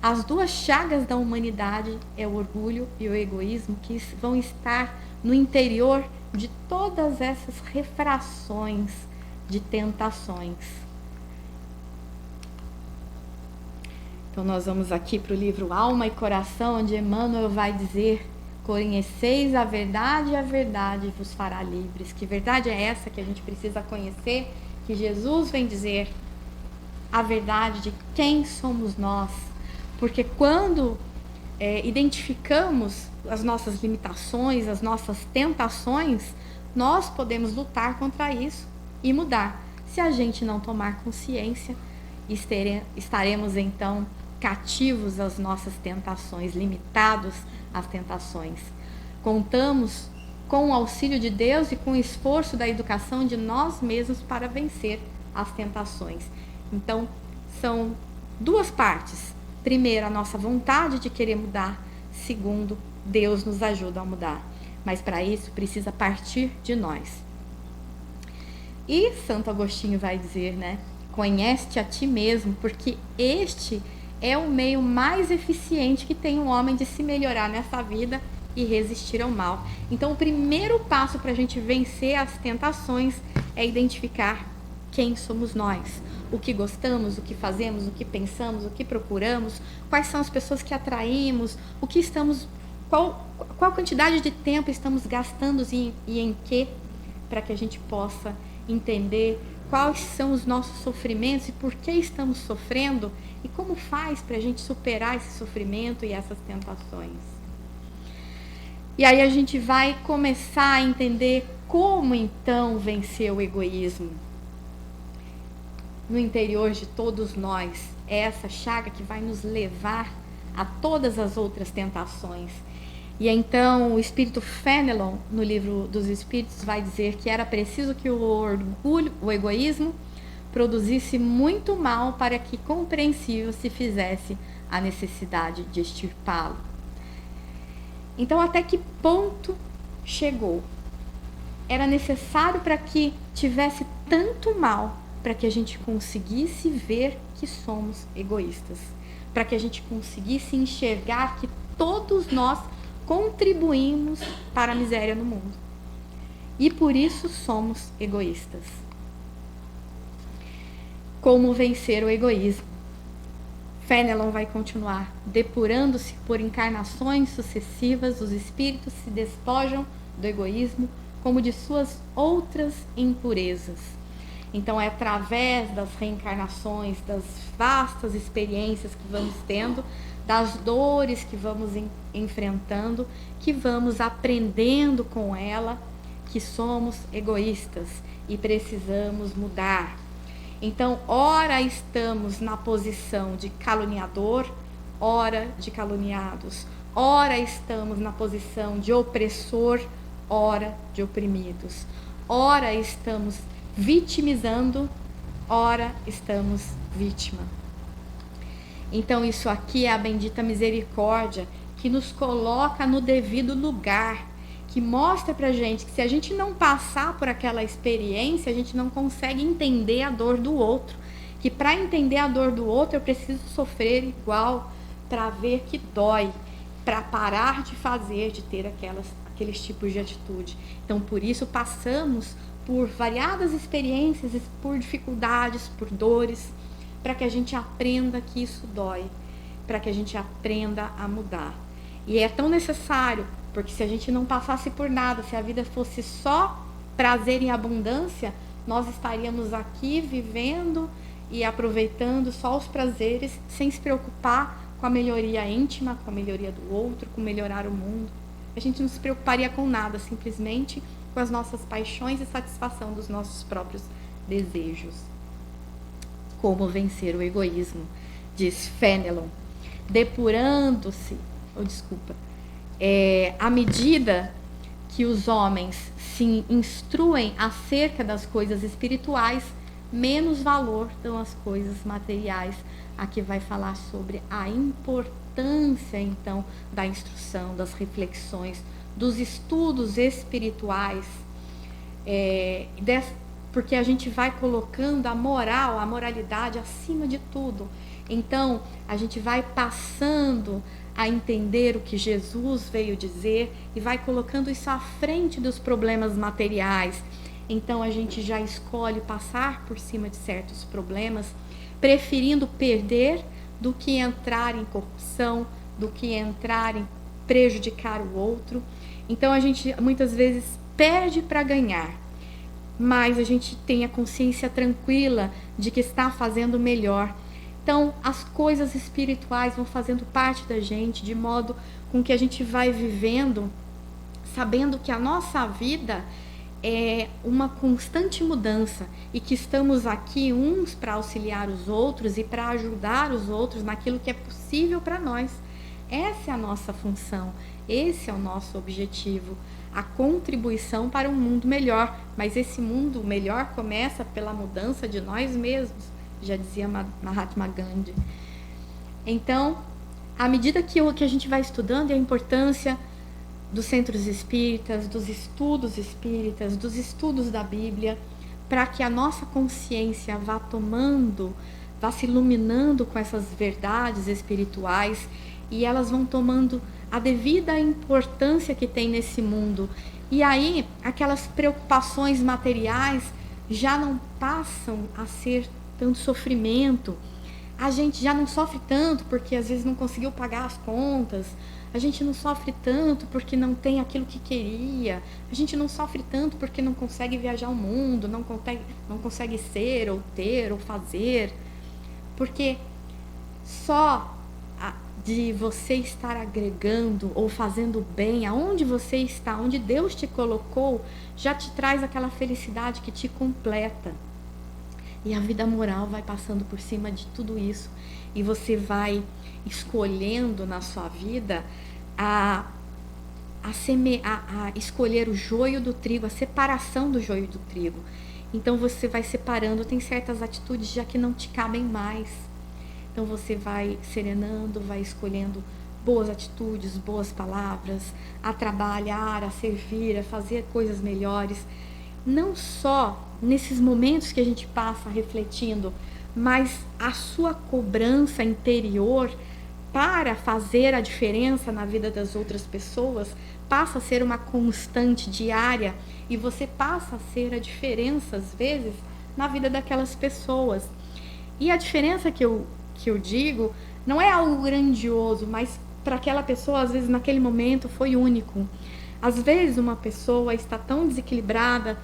as duas chagas da humanidade é o orgulho e o egoísmo, que vão estar no interior de todas essas refrações de tentações. Então nós vamos aqui para o livro Alma e Coração, onde Emmanuel vai dizer: conheceis a verdade e a verdade vos fará livres. Que verdade é essa que a gente precisa conhecer? Que Jesus vem dizer a verdade de quem somos nós. Porque quando identificamos as nossas limitações, as nossas tentações, nós podemos lutar contra isso e mudar. Se a gente não tomar consciência, estaremos então cativos às nossas tentações, limitados às tentações. Contamos com o auxílio de Deus e com o esforço da educação de nós mesmos para vencer as tentações. Então, são duas partes. Primeiro, a nossa vontade de querer mudar. Segundo, Deus nos ajuda a mudar. Mas para isso, precisa partir de nós. E Santo Agostinho vai dizer, né? Conhece-te a ti mesmo, porque este é o meio mais eficiente que tem o homem de se melhorar nessa vida e resistir ao mal. Então, o primeiro passo para a gente vencer as tentações é identificar quem somos nós, o que gostamos, o que fazemos, o que pensamos, o que procuramos, quais são as pessoas que atraímos, o que estamos, qual quantidade de tempo estamos gastando e em que, para que a gente possa entender quais são os nossos sofrimentos e por que estamos sofrendo e como faz para a gente superar esse sofrimento e essas tentações. E aí a gente vai começar a entender como então vencer o egoísmo. No interior de todos nós, é essa chaga que vai nos levar a todas as outras tentações. E então o espírito Fénelon, no livro dos Espíritos, vai dizer que era preciso que o orgulho, o egoísmo, produzisse muito mal para que compreensível se fizesse a necessidade de extirpá-lo. Então, até que ponto chegou? Era necessário para que tivesse tanto mal, para que a gente conseguisse ver que somos egoístas, para que a gente conseguisse enxergar que todos nós contribuímos para a miséria no mundo. E por isso somos egoístas. Como vencer o egoísmo? Fénelon vai continuar. Depurando-se por encarnações sucessivas, os espíritos se despojam do egoísmo como de suas outras impurezas. Então é através das reencarnações, das vastas experiências que vamos tendo, das dores que vamos enfrentando, que vamos aprendendo com ela que somos egoístas e precisamos mudar. Então, ora estamos na posição de caluniador, ora de caluniados. Ora estamos na posição de opressor, ora de oprimidos. Ora estamos vitimizando, ora estamos vítima. Então, isso aqui é a bendita misericórdia que nos coloca no devido lugar, que mostra pra gente que se a gente não passar por aquela experiência, a gente não consegue entender a dor do outro. Que para entender a dor do outro, eu preciso sofrer igual para ver que dói, para parar de fazer, de ter aqueles tipos de atitude. Então, por isso, passamos por variadas experiências, por dificuldades, por dores, para que a gente aprenda que isso dói, para que a gente aprenda a mudar. E é tão necessário, porque se a gente não passasse por nada, se a vida fosse só prazer e abundância, nós estaríamos aqui vivendo e aproveitando só os prazeres, sem se preocupar com a melhoria íntima, com a melhoria do outro, com melhorar o mundo. A gente não se preocuparia com nada, simplesmente com as nossas paixões e satisfação dos nossos próprios desejos. Como vencer o egoísmo, diz Fenelon. Depurando-se, à medida que os homens se instruem acerca das coisas espirituais, menos valor dão às coisas materiais. Aqui vai falar sobre a importância, então, da instrução, das reflexões, dos estudos espirituais, porque a gente vai colocando a moral, a moralidade acima de tudo. Então, a gente vai passando a entender o que Jesus veio dizer e vai colocando isso à frente dos problemas materiais. Então, a gente já escolhe passar por cima de certos problemas, preferindo perder do que entrar em corrupção, do que entrar em prejudicar o outro. Então, a gente muitas vezes perde para ganhar, mas a gente tem a consciência tranquila de que está fazendo melhor. Então, as coisas espirituais vão fazendo parte da gente, de modo com que a gente vai vivendo, sabendo que a nossa vida é uma constante mudança e que estamos aqui uns para auxiliar os outros e para ajudar os outros naquilo que é possível para nós. Essa é a nossa função, esse é o nosso objetivo, a contribuição para um mundo melhor. Mas esse mundo melhor começa pela mudança de nós mesmos, já dizia Mahatma Gandhi. Então, à medida que a gente vai estudando, a importância dos centros espíritas, dos estudos espíritas, dos estudos da Bíblia, para que a nossa consciência vá se iluminando com essas verdades espirituais, e elas vão tomando a devida importância que tem nesse mundo. E aí, aquelas preocupações materiais já não passam a ser tanto sofrimento. A gente já não sofre tanto porque às vezes não conseguiu pagar as contas. A gente não sofre tanto porque não tem aquilo que queria. A gente não sofre tanto porque não consegue viajar o mundo, não consegue ser, ou ter, ou fazer. Porque só de você estar agregando ou fazendo bem aonde você está, onde Deus te colocou, já te traz aquela felicidade que te completa. E a vida moral vai passando por cima de tudo isso. E você vai escolhendo na sua vida a escolher o joio do trigo, a separação do joio do trigo. Então você vai separando, tem certas atitudes já que não te cabem mais. Então você vai serenando, vai escolhendo boas atitudes, boas palavras, a trabalhar, a servir, a fazer coisas melhores. Não só nesses momentos que a gente passa refletindo, mas a sua cobrança interior para fazer a diferença na vida das outras pessoas passa a ser uma constante diária, e você passa a ser a diferença, às vezes, na vida daquelas pessoas. E a diferença que eu digo não é algo grandioso, mas para aquela pessoa, às vezes, naquele momento, foi único. Às vezes, uma pessoa está tão desequilibrada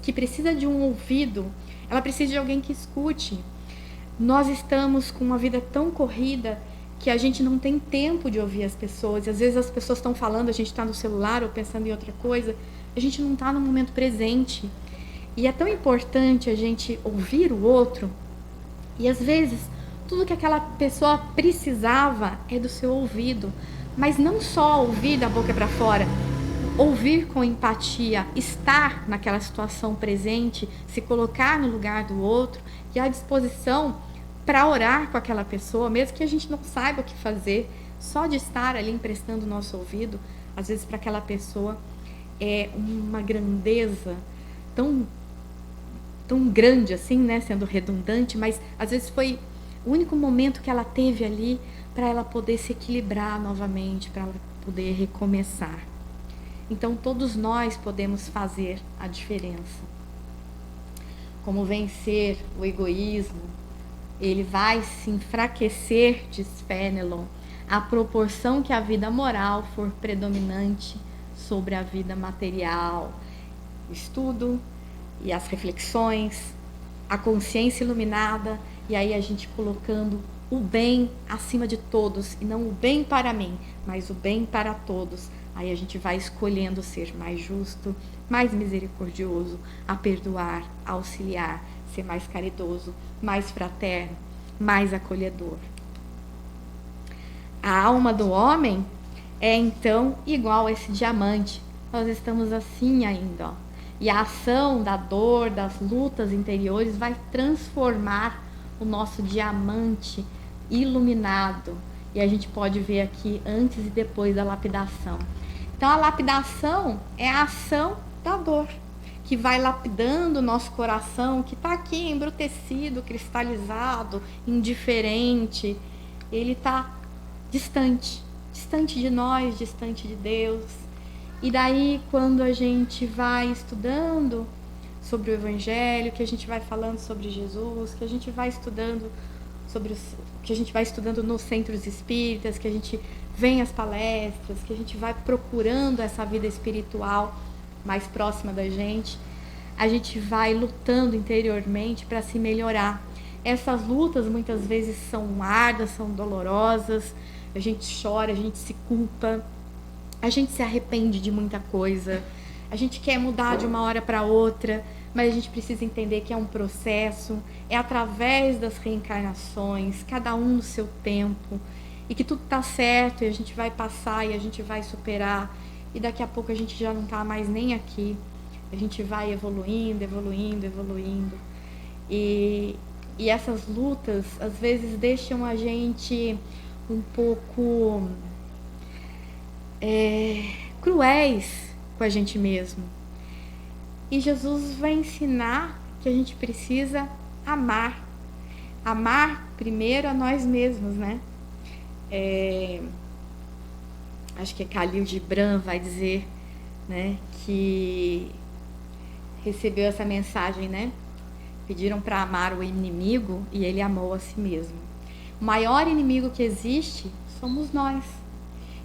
que precisa de um ouvido, ela precisa de alguém que escute. Nós estamos com uma vida tão corrida que a gente não tem tempo de ouvir as pessoas. E às vezes as pessoas estão falando, a gente está no celular ou pensando em outra coisa, a gente não está no momento presente. E é tão importante a gente ouvir o outro, e às vezes tudo que aquela pessoa precisava é do seu ouvido, mas não só ouvir da boca para fora, ouvir com empatia, estar naquela situação presente, se colocar no lugar do outro e à disposição para orar com aquela pessoa, mesmo que a gente não saiba o que fazer, só de estar ali emprestando o nosso ouvido, às vezes para aquela pessoa é uma grandeza tão grande assim, né, sendo redundante, mas às vezes foi o único momento que ela teve ali para ela poder se equilibrar novamente, para ela poder recomeçar. Então todos nós podemos fazer a diferença. Como vencer o egoísmo? Ele vai se enfraquecer, diz Fenelon, à proporção que a vida moral for predominante sobre a vida material. O estudo e as reflexões, a consciência iluminada, e aí a gente colocando o bem acima de todos, e não o bem para mim, mas o bem para todos, Aí a gente vai escolhendo ser mais justo, mais misericordioso, a perdoar, a auxiliar, ser mais caridoso, mais fraterno, mais acolhedor. A alma do homem é então igual a esse diamante. Nós estamos assim ainda, ó. E a ação da dor, das lutas interiores vai transformar o nosso diamante iluminado. E a gente pode ver aqui antes e depois da lapidação. Então a lapidação é a ação da dor, que vai lapidando o nosso coração, que está aqui embrutecido, cristalizado, indiferente. Ele está distante de nós, distante de Deus. E daí, quando a gente vai estudando sobre o Evangelho, que a gente vai falando sobre Jesus, que a gente vai estudando que a gente vai estudando nos centros espíritas, que a gente vem às palestras, que a gente vai procurando essa vida espiritual mais próxima da gente, a gente vai lutando interiormente para se melhorar. Essas lutas muitas vezes são árduas, são dolorosas, a gente chora, a gente se culpa, a gente se arrepende de muita coisa, a gente quer mudar de uma hora para outra, mas a gente precisa entender que é um processo, é através das reencarnações, cada um no seu tempo, e que tudo está certo e a gente vai passar e a gente vai superar, e daqui a pouco a gente já não está mais nem aqui, a gente vai evoluindo. E essas lutas, às vezes, deixam a gente um pouco cruéis com a gente mesmo. E Jesus vai ensinar que a gente precisa amar. Amar primeiro a nós mesmos, né? Acho que é Khalil Gibran vai dizer, né, que recebeu essa mensagem, né? Pediram para amar o inimigo e ele amou a si mesmo. O maior inimigo que existe somos nós.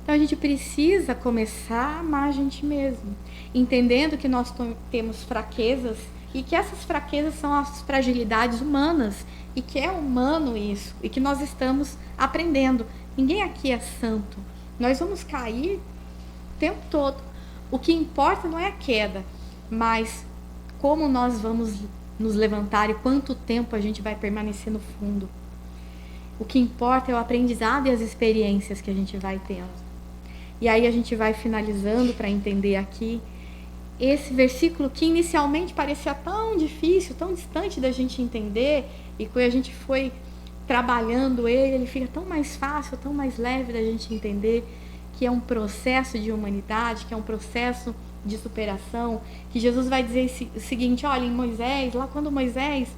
Então a gente precisa começar a amar a gente mesmo, entendendo que nós temos fraquezas e que essas fraquezas são as fragilidades humanas e que é humano isso e que nós estamos aprendendo. Ninguém aqui é santo. Nós vamos cair o tempo todo. O que importa não é a queda, mas como nós vamos nos levantar e quanto tempo a gente vai permanecer no fundo. O que importa é o aprendizado e as experiências que a gente vai tendo. E aí a gente vai finalizando para entender aqui esse versículo que inicialmente parecia tão difícil, tão distante da gente entender, e quando a gente foi trabalhando ele fica tão mais fácil, tão mais leve da gente entender que é um processo de humanidade, que é um processo de superação, que Jesus vai dizer o seguinte: olha, em Moisés, lá quando Moisés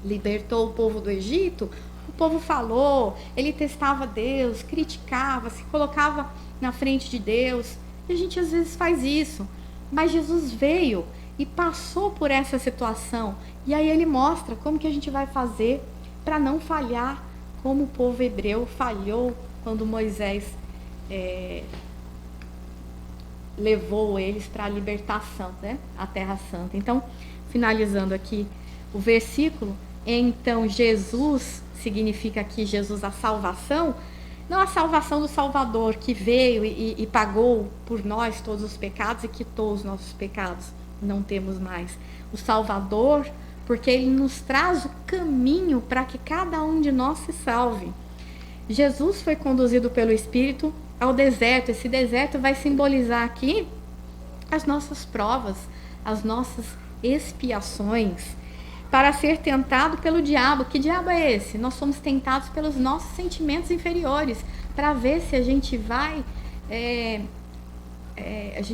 libertou o povo do Egito, o povo falou, ele testava Deus, criticava, se colocava na frente de Deus, e a gente às vezes faz isso, mas Jesus veio e passou por essa situação, e aí ele mostra como que a gente vai fazer para não falhar como o povo hebreu falhou quando Moisés levou eles para a libertação, né? A Terra Santa. Então, finalizando aqui o versículo, então Jesus significa aqui Jesus a salvação, não a salvação do Salvador que veio e pagou por nós todos os pecados e quitou os nossos pecados, não temos mais. O Salvador, porque ele nos traz o caminho para que cada um de nós se salve. Jesus foi conduzido pelo Espírito ao deserto. Esse deserto vai simbolizar aqui as nossas provas, as nossas expiações, para ser tentado pelo diabo. Que diabo é esse? Nós somos tentados pelos nossos sentimentos inferiores, para ver se a gente vai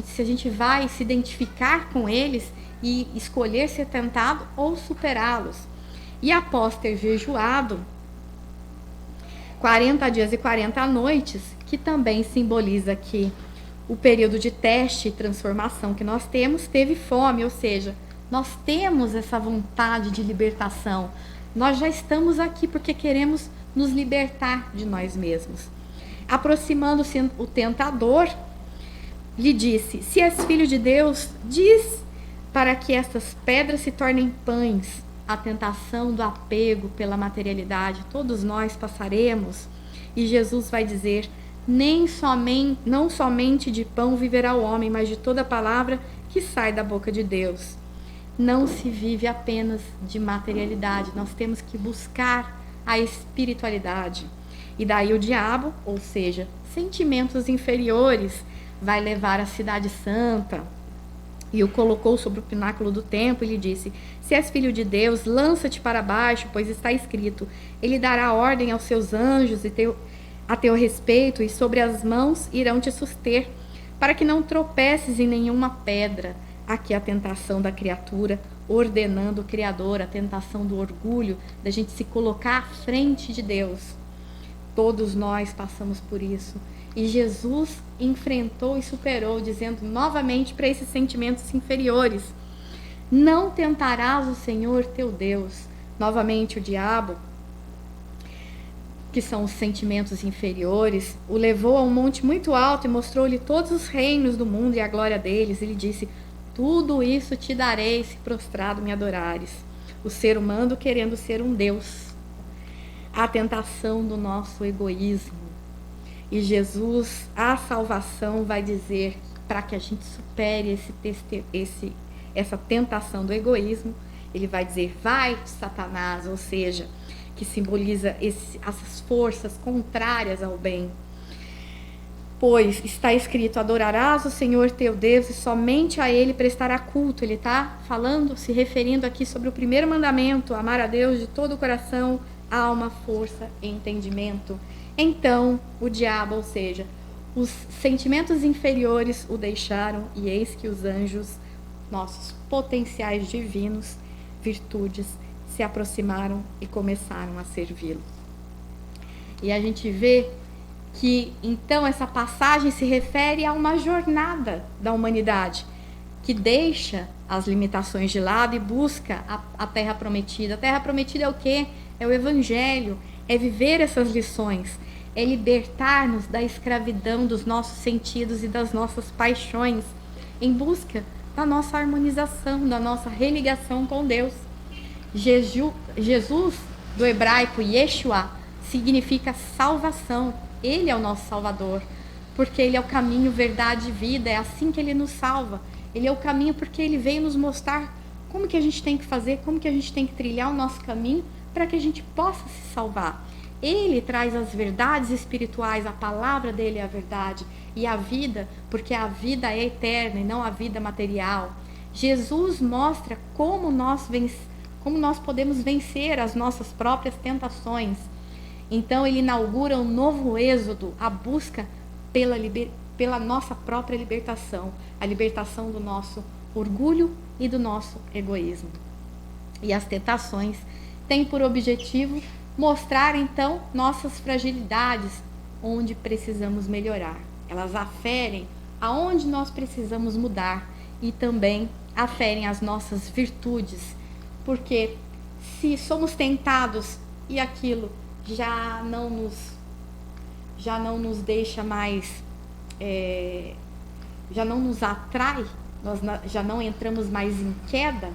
se a gente vai se identificar com eles e escolher ser tentado ou superá-los. E após ter jejuado 40 dias e 40 noites, que também simboliza aqui o período de teste e transformação que nós temos, teve fome, ou seja, nós temos essa vontade de libertação. Nós já estamos aqui porque queremos nos libertar de nós mesmos. Aproximando-se o tentador, lhe disse: se és filho de Deus, diz para que estas pedras se tornem pães. A tentação do apego pela materialidade, todos nós passaremos. E Jesus vai dizer: não somente de pão viverá o homem, mas de toda palavra que sai da boca de Deus. Não se vive apenas de materialidade, nós temos que buscar a espiritualidade. E daí o diabo, ou seja, sentimentos inferiores, vai levar à cidade santa e o colocou sobre o pináculo do templo e lhe disse: se és filho de Deus, lança-te para baixo, pois está escrito: ele dará ordem aos seus anjos a teu respeito, e sobre as mãos irão te suster, para que não tropeces em nenhuma pedra. Aqui a tentação da criatura, ordenando o Criador, a tentação do orgulho, da gente se colocar à frente de Deus. Todos nós passamos por isso. E Jesus enfrentou e superou, dizendo novamente para esses sentimentos inferiores: não tentarás o Senhor teu Deus. Novamente o diabo, que são os sentimentos inferiores, o levou a um monte muito alto e mostrou-lhe todos os reinos do mundo e a glória deles. Ele disse: tudo isso te darei se prostrado me adorares. O ser humano querendo ser um Deus. A tentação do nosso egoísmo. E Jesus, a salvação, vai dizer, para que a gente supere essa tentação do egoísmo, ele vai dizer: vai, Satanás, ou seja, que simboliza essas forças contrárias ao bem. Pois está escrito: adorarás o Senhor teu Deus e somente a Ele prestará culto. Ele está falando, se referindo aqui sobre o primeiro mandamento: amar a Deus de todo o coração, alma, força e entendimento. Então o diabo, ou seja, os sentimentos inferiores o deixaram, e eis que os anjos, nossos potenciais divinos, virtudes, se aproximaram e começaram a servi-lo. E a gente vê que então essa passagem se refere a uma jornada da humanidade que deixa as limitações de lado e busca a terra prometida. A terra prometida é o quê? É o Evangelho, é viver essas lições, é libertar-nos da escravidão dos nossos sentidos e das nossas paixões, em busca da nossa harmonização, da nossa religação com Deus. Jesus, do hebraico Yeshua, significa salvação. Ele é o nosso Salvador, porque Ele é o caminho, verdade e vida. É assim que Ele nos salva. Ele é o caminho porque Ele veio nos mostrar como que a gente tem que fazer, como que a gente tem que trilhar o nosso caminho para que a gente possa se salvar. Ele traz as verdades espirituais, a palavra dele é a verdade, e a vida, porque a vida é eterna e não a vida material. Jesus mostra como nós podemos vencer as nossas próprias tentações. Então ele inaugura um novo êxodo, a busca pela nossa própria libertação, a libertação do nosso orgulho e do nosso egoísmo. E as tentações têm por objetivo mostrar então nossas fragilidades, onde precisamos melhorar. Elas aferem aonde nós precisamos mudar e também aferem as nossas virtudes, porque se somos tentados e aquilo já não nos deixa mais, já não nos atrai, nós já não entramos mais em queda,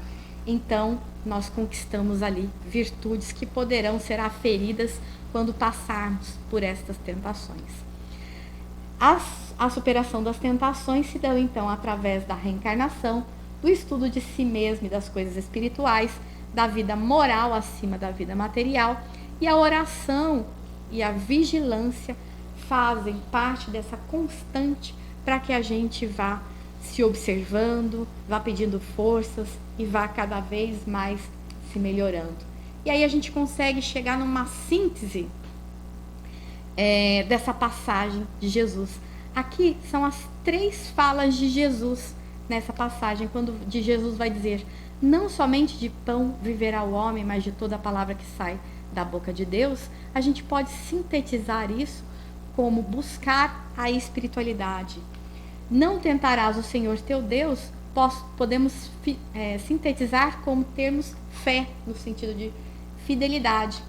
então nós conquistamos ali virtudes que poderão ser aferidas quando passarmos por estas tentações. A superação das tentações se dão então através da reencarnação, do estudo de si mesmo e das coisas espirituais, da vida moral acima da vida material, e a oração e a vigilância fazem parte dessa constante para que a gente vá se observando, vá pedindo forças e vá cada vez mais se melhorando. E aí a gente consegue chegar numa síntese dessa passagem de Jesus. Aqui são as 3 falas de Jesus nessa passagem, quando de Jesus vai dizer: não somente de pão viverá o homem, mas de toda a palavra que sai da boca de Deus. A gente pode sintetizar isso como buscar a espiritualidade. Não tentarás o Senhor teu Deus, podemos sintetizar como termos fé, no sentido de fidelidade.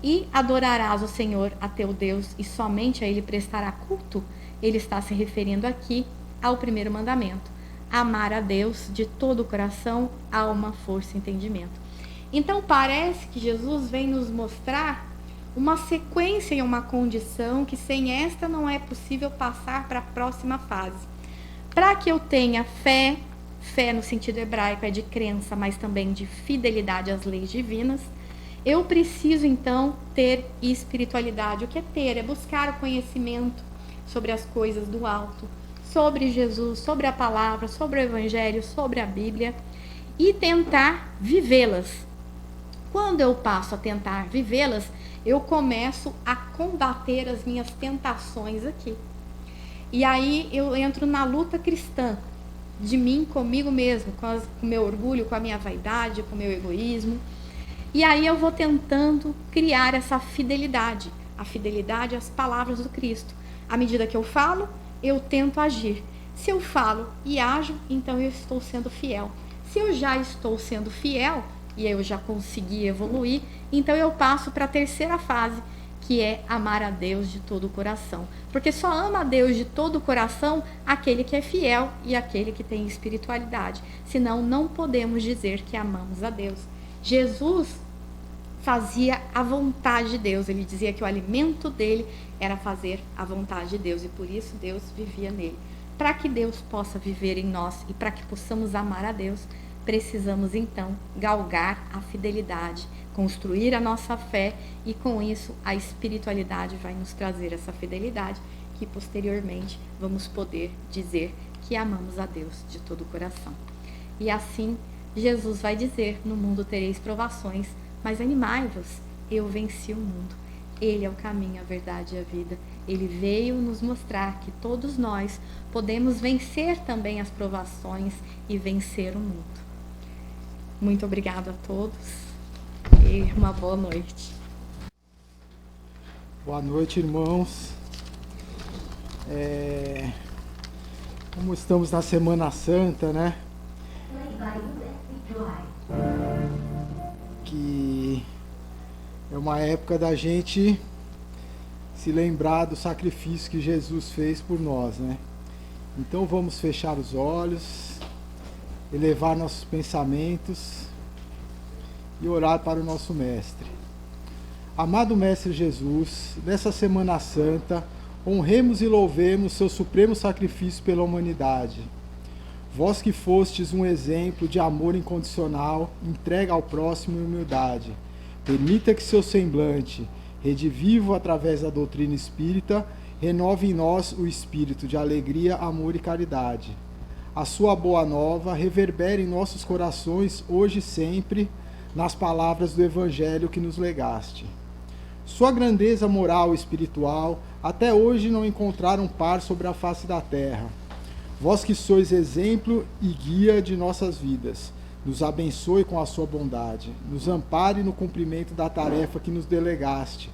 E adorarás o Senhor a teu Deus e somente a Ele prestará culto. Ele está se referindo aqui ao primeiro mandamento: amar a Deus de todo o coração, alma, força e entendimento. Então parece que Jesus vem nos mostrar uma sequência e uma condição que sem esta não é possível passar para a próxima fase. Para que eu tenha fé, fé no sentido hebraico é de crença, mas também de fidelidade às leis divinas, eu preciso então ter espiritualidade. O que é ter? É buscar o conhecimento sobre as coisas do alto, sobre Jesus, sobre a palavra, sobre o evangelho, sobre a Bíblia e tentar vivê-las. Quando eu passo a tentar vivê-las, eu começo a combater as minhas tentações aqui. E aí eu entro na luta cristã de mim comigo mesmo, com o meu orgulho, com a minha vaidade, com o meu egoísmo. E aí eu vou tentando criar essa fidelidade, a fidelidade às palavras do Cristo. À medida que eu falo, eu tento agir. Se eu falo e ajo, então eu estou sendo fiel. Se eu já estou sendo fiel e eu já consegui evoluir, então eu passo para a terceira fase, que é amar a Deus de todo o coração. Porque só ama a Deus de todo o coração aquele que é fiel e aquele que tem espiritualidade. Senão não podemos dizer que amamos a Deus. Jesus fazia a vontade de Deus. Ele dizia que o alimento dele era fazer a vontade de Deus e por isso Deus vivia nele. Para que Deus possa viver em nós e para que possamos amar a Deus, precisamos então galgar a fidelidade, construir a nossa fé e com isso a espiritualidade vai nos trazer essa fidelidade que posteriormente vamos poder dizer que amamos a Deus de todo o coração. E assim Jesus vai dizer: no mundo tereis provações, mas animai-vos, eu venci o mundo. Ele é o caminho, a verdade e a vida. Ele veio nos mostrar que todos nós podemos vencer também as provações e vencer o mundo. Muito obrigada a todos e uma boa noite. Boa noite, irmãos. Como estamos na Semana Santa, né? Que é uma época da gente se lembrar do sacrifício que Jesus fez por nós, né? Então vamos fechar os olhos, elevar nossos pensamentos e orar para o nosso Mestre. Amado Mestre Jesus, nessa Semana Santa, honremos e louvemos seu supremo sacrifício pela humanidade. Vós que fostes um exemplo de amor incondicional, entrega ao próximo e humildade. Permita que seu semblante, redivivo através da doutrina espírita, renove em nós o espírito de alegria, amor e caridade. A sua boa nova reverbere em nossos corações, hoje e sempre, nas palavras do Evangelho que nos legaste. Sua grandeza moral e espiritual até hoje não encontraram par sobre a face da terra. Vós que sois exemplo e guia de nossas vidas, nos abençoe com a sua bondade, nos ampare no cumprimento da tarefa que nos delegaste,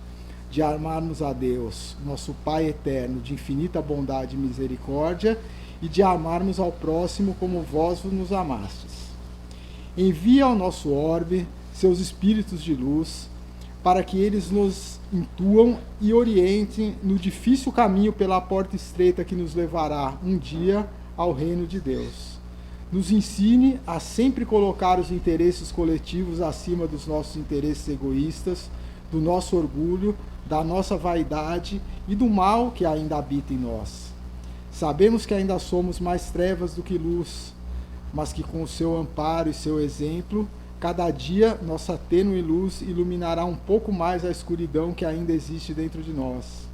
de amarmos a Deus, nosso Pai eterno, de infinita bondade e misericórdia, e de amarmos ao próximo como vós nos amastes. Envia ao nosso orbe seus espíritos de luz, para que eles nos intuam e orientem no difícil caminho pela porta estreita que nos levará um dia ao reino de Deus. Nos ensine a sempre colocar os interesses coletivos acima dos nossos interesses egoístas, do nosso orgulho, da nossa vaidade e do mal que ainda habita em nós. Sabemos que ainda somos mais trevas do que luz, mas que com o seu amparo e seu exemplo, cada dia nossa tênue luz iluminará um pouco mais a escuridão que ainda existe dentro de nós.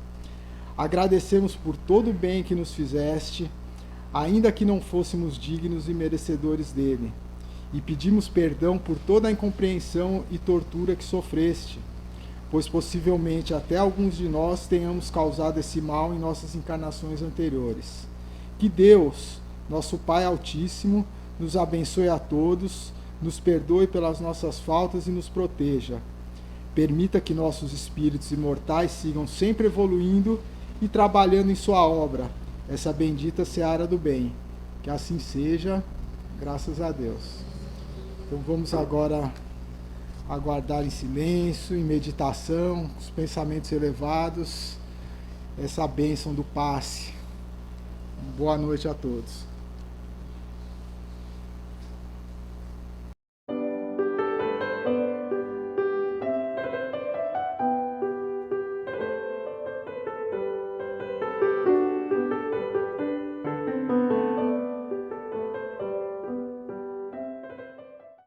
Agradecemos por todo o bem que nos fizeste, ainda que não fôssemos dignos e merecedores dele, e pedimos perdão por toda a incompreensão e tortura que sofreste, pois possivelmente até alguns de nós tenhamos causado esse mal em nossas encarnações anteriores. Que Deus, nosso Pai Altíssimo, nos abençoe a todos, nos perdoe pelas nossas faltas e nos proteja. Permita que nossos espíritos imortais sigam sempre evoluindo e trabalhando em sua obra, essa bendita seara do bem. Que assim seja, graças a Deus. Então vamos agora aguardar em silêncio, em meditação, os pensamentos elevados, essa bênção do passe. Boa noite a todos.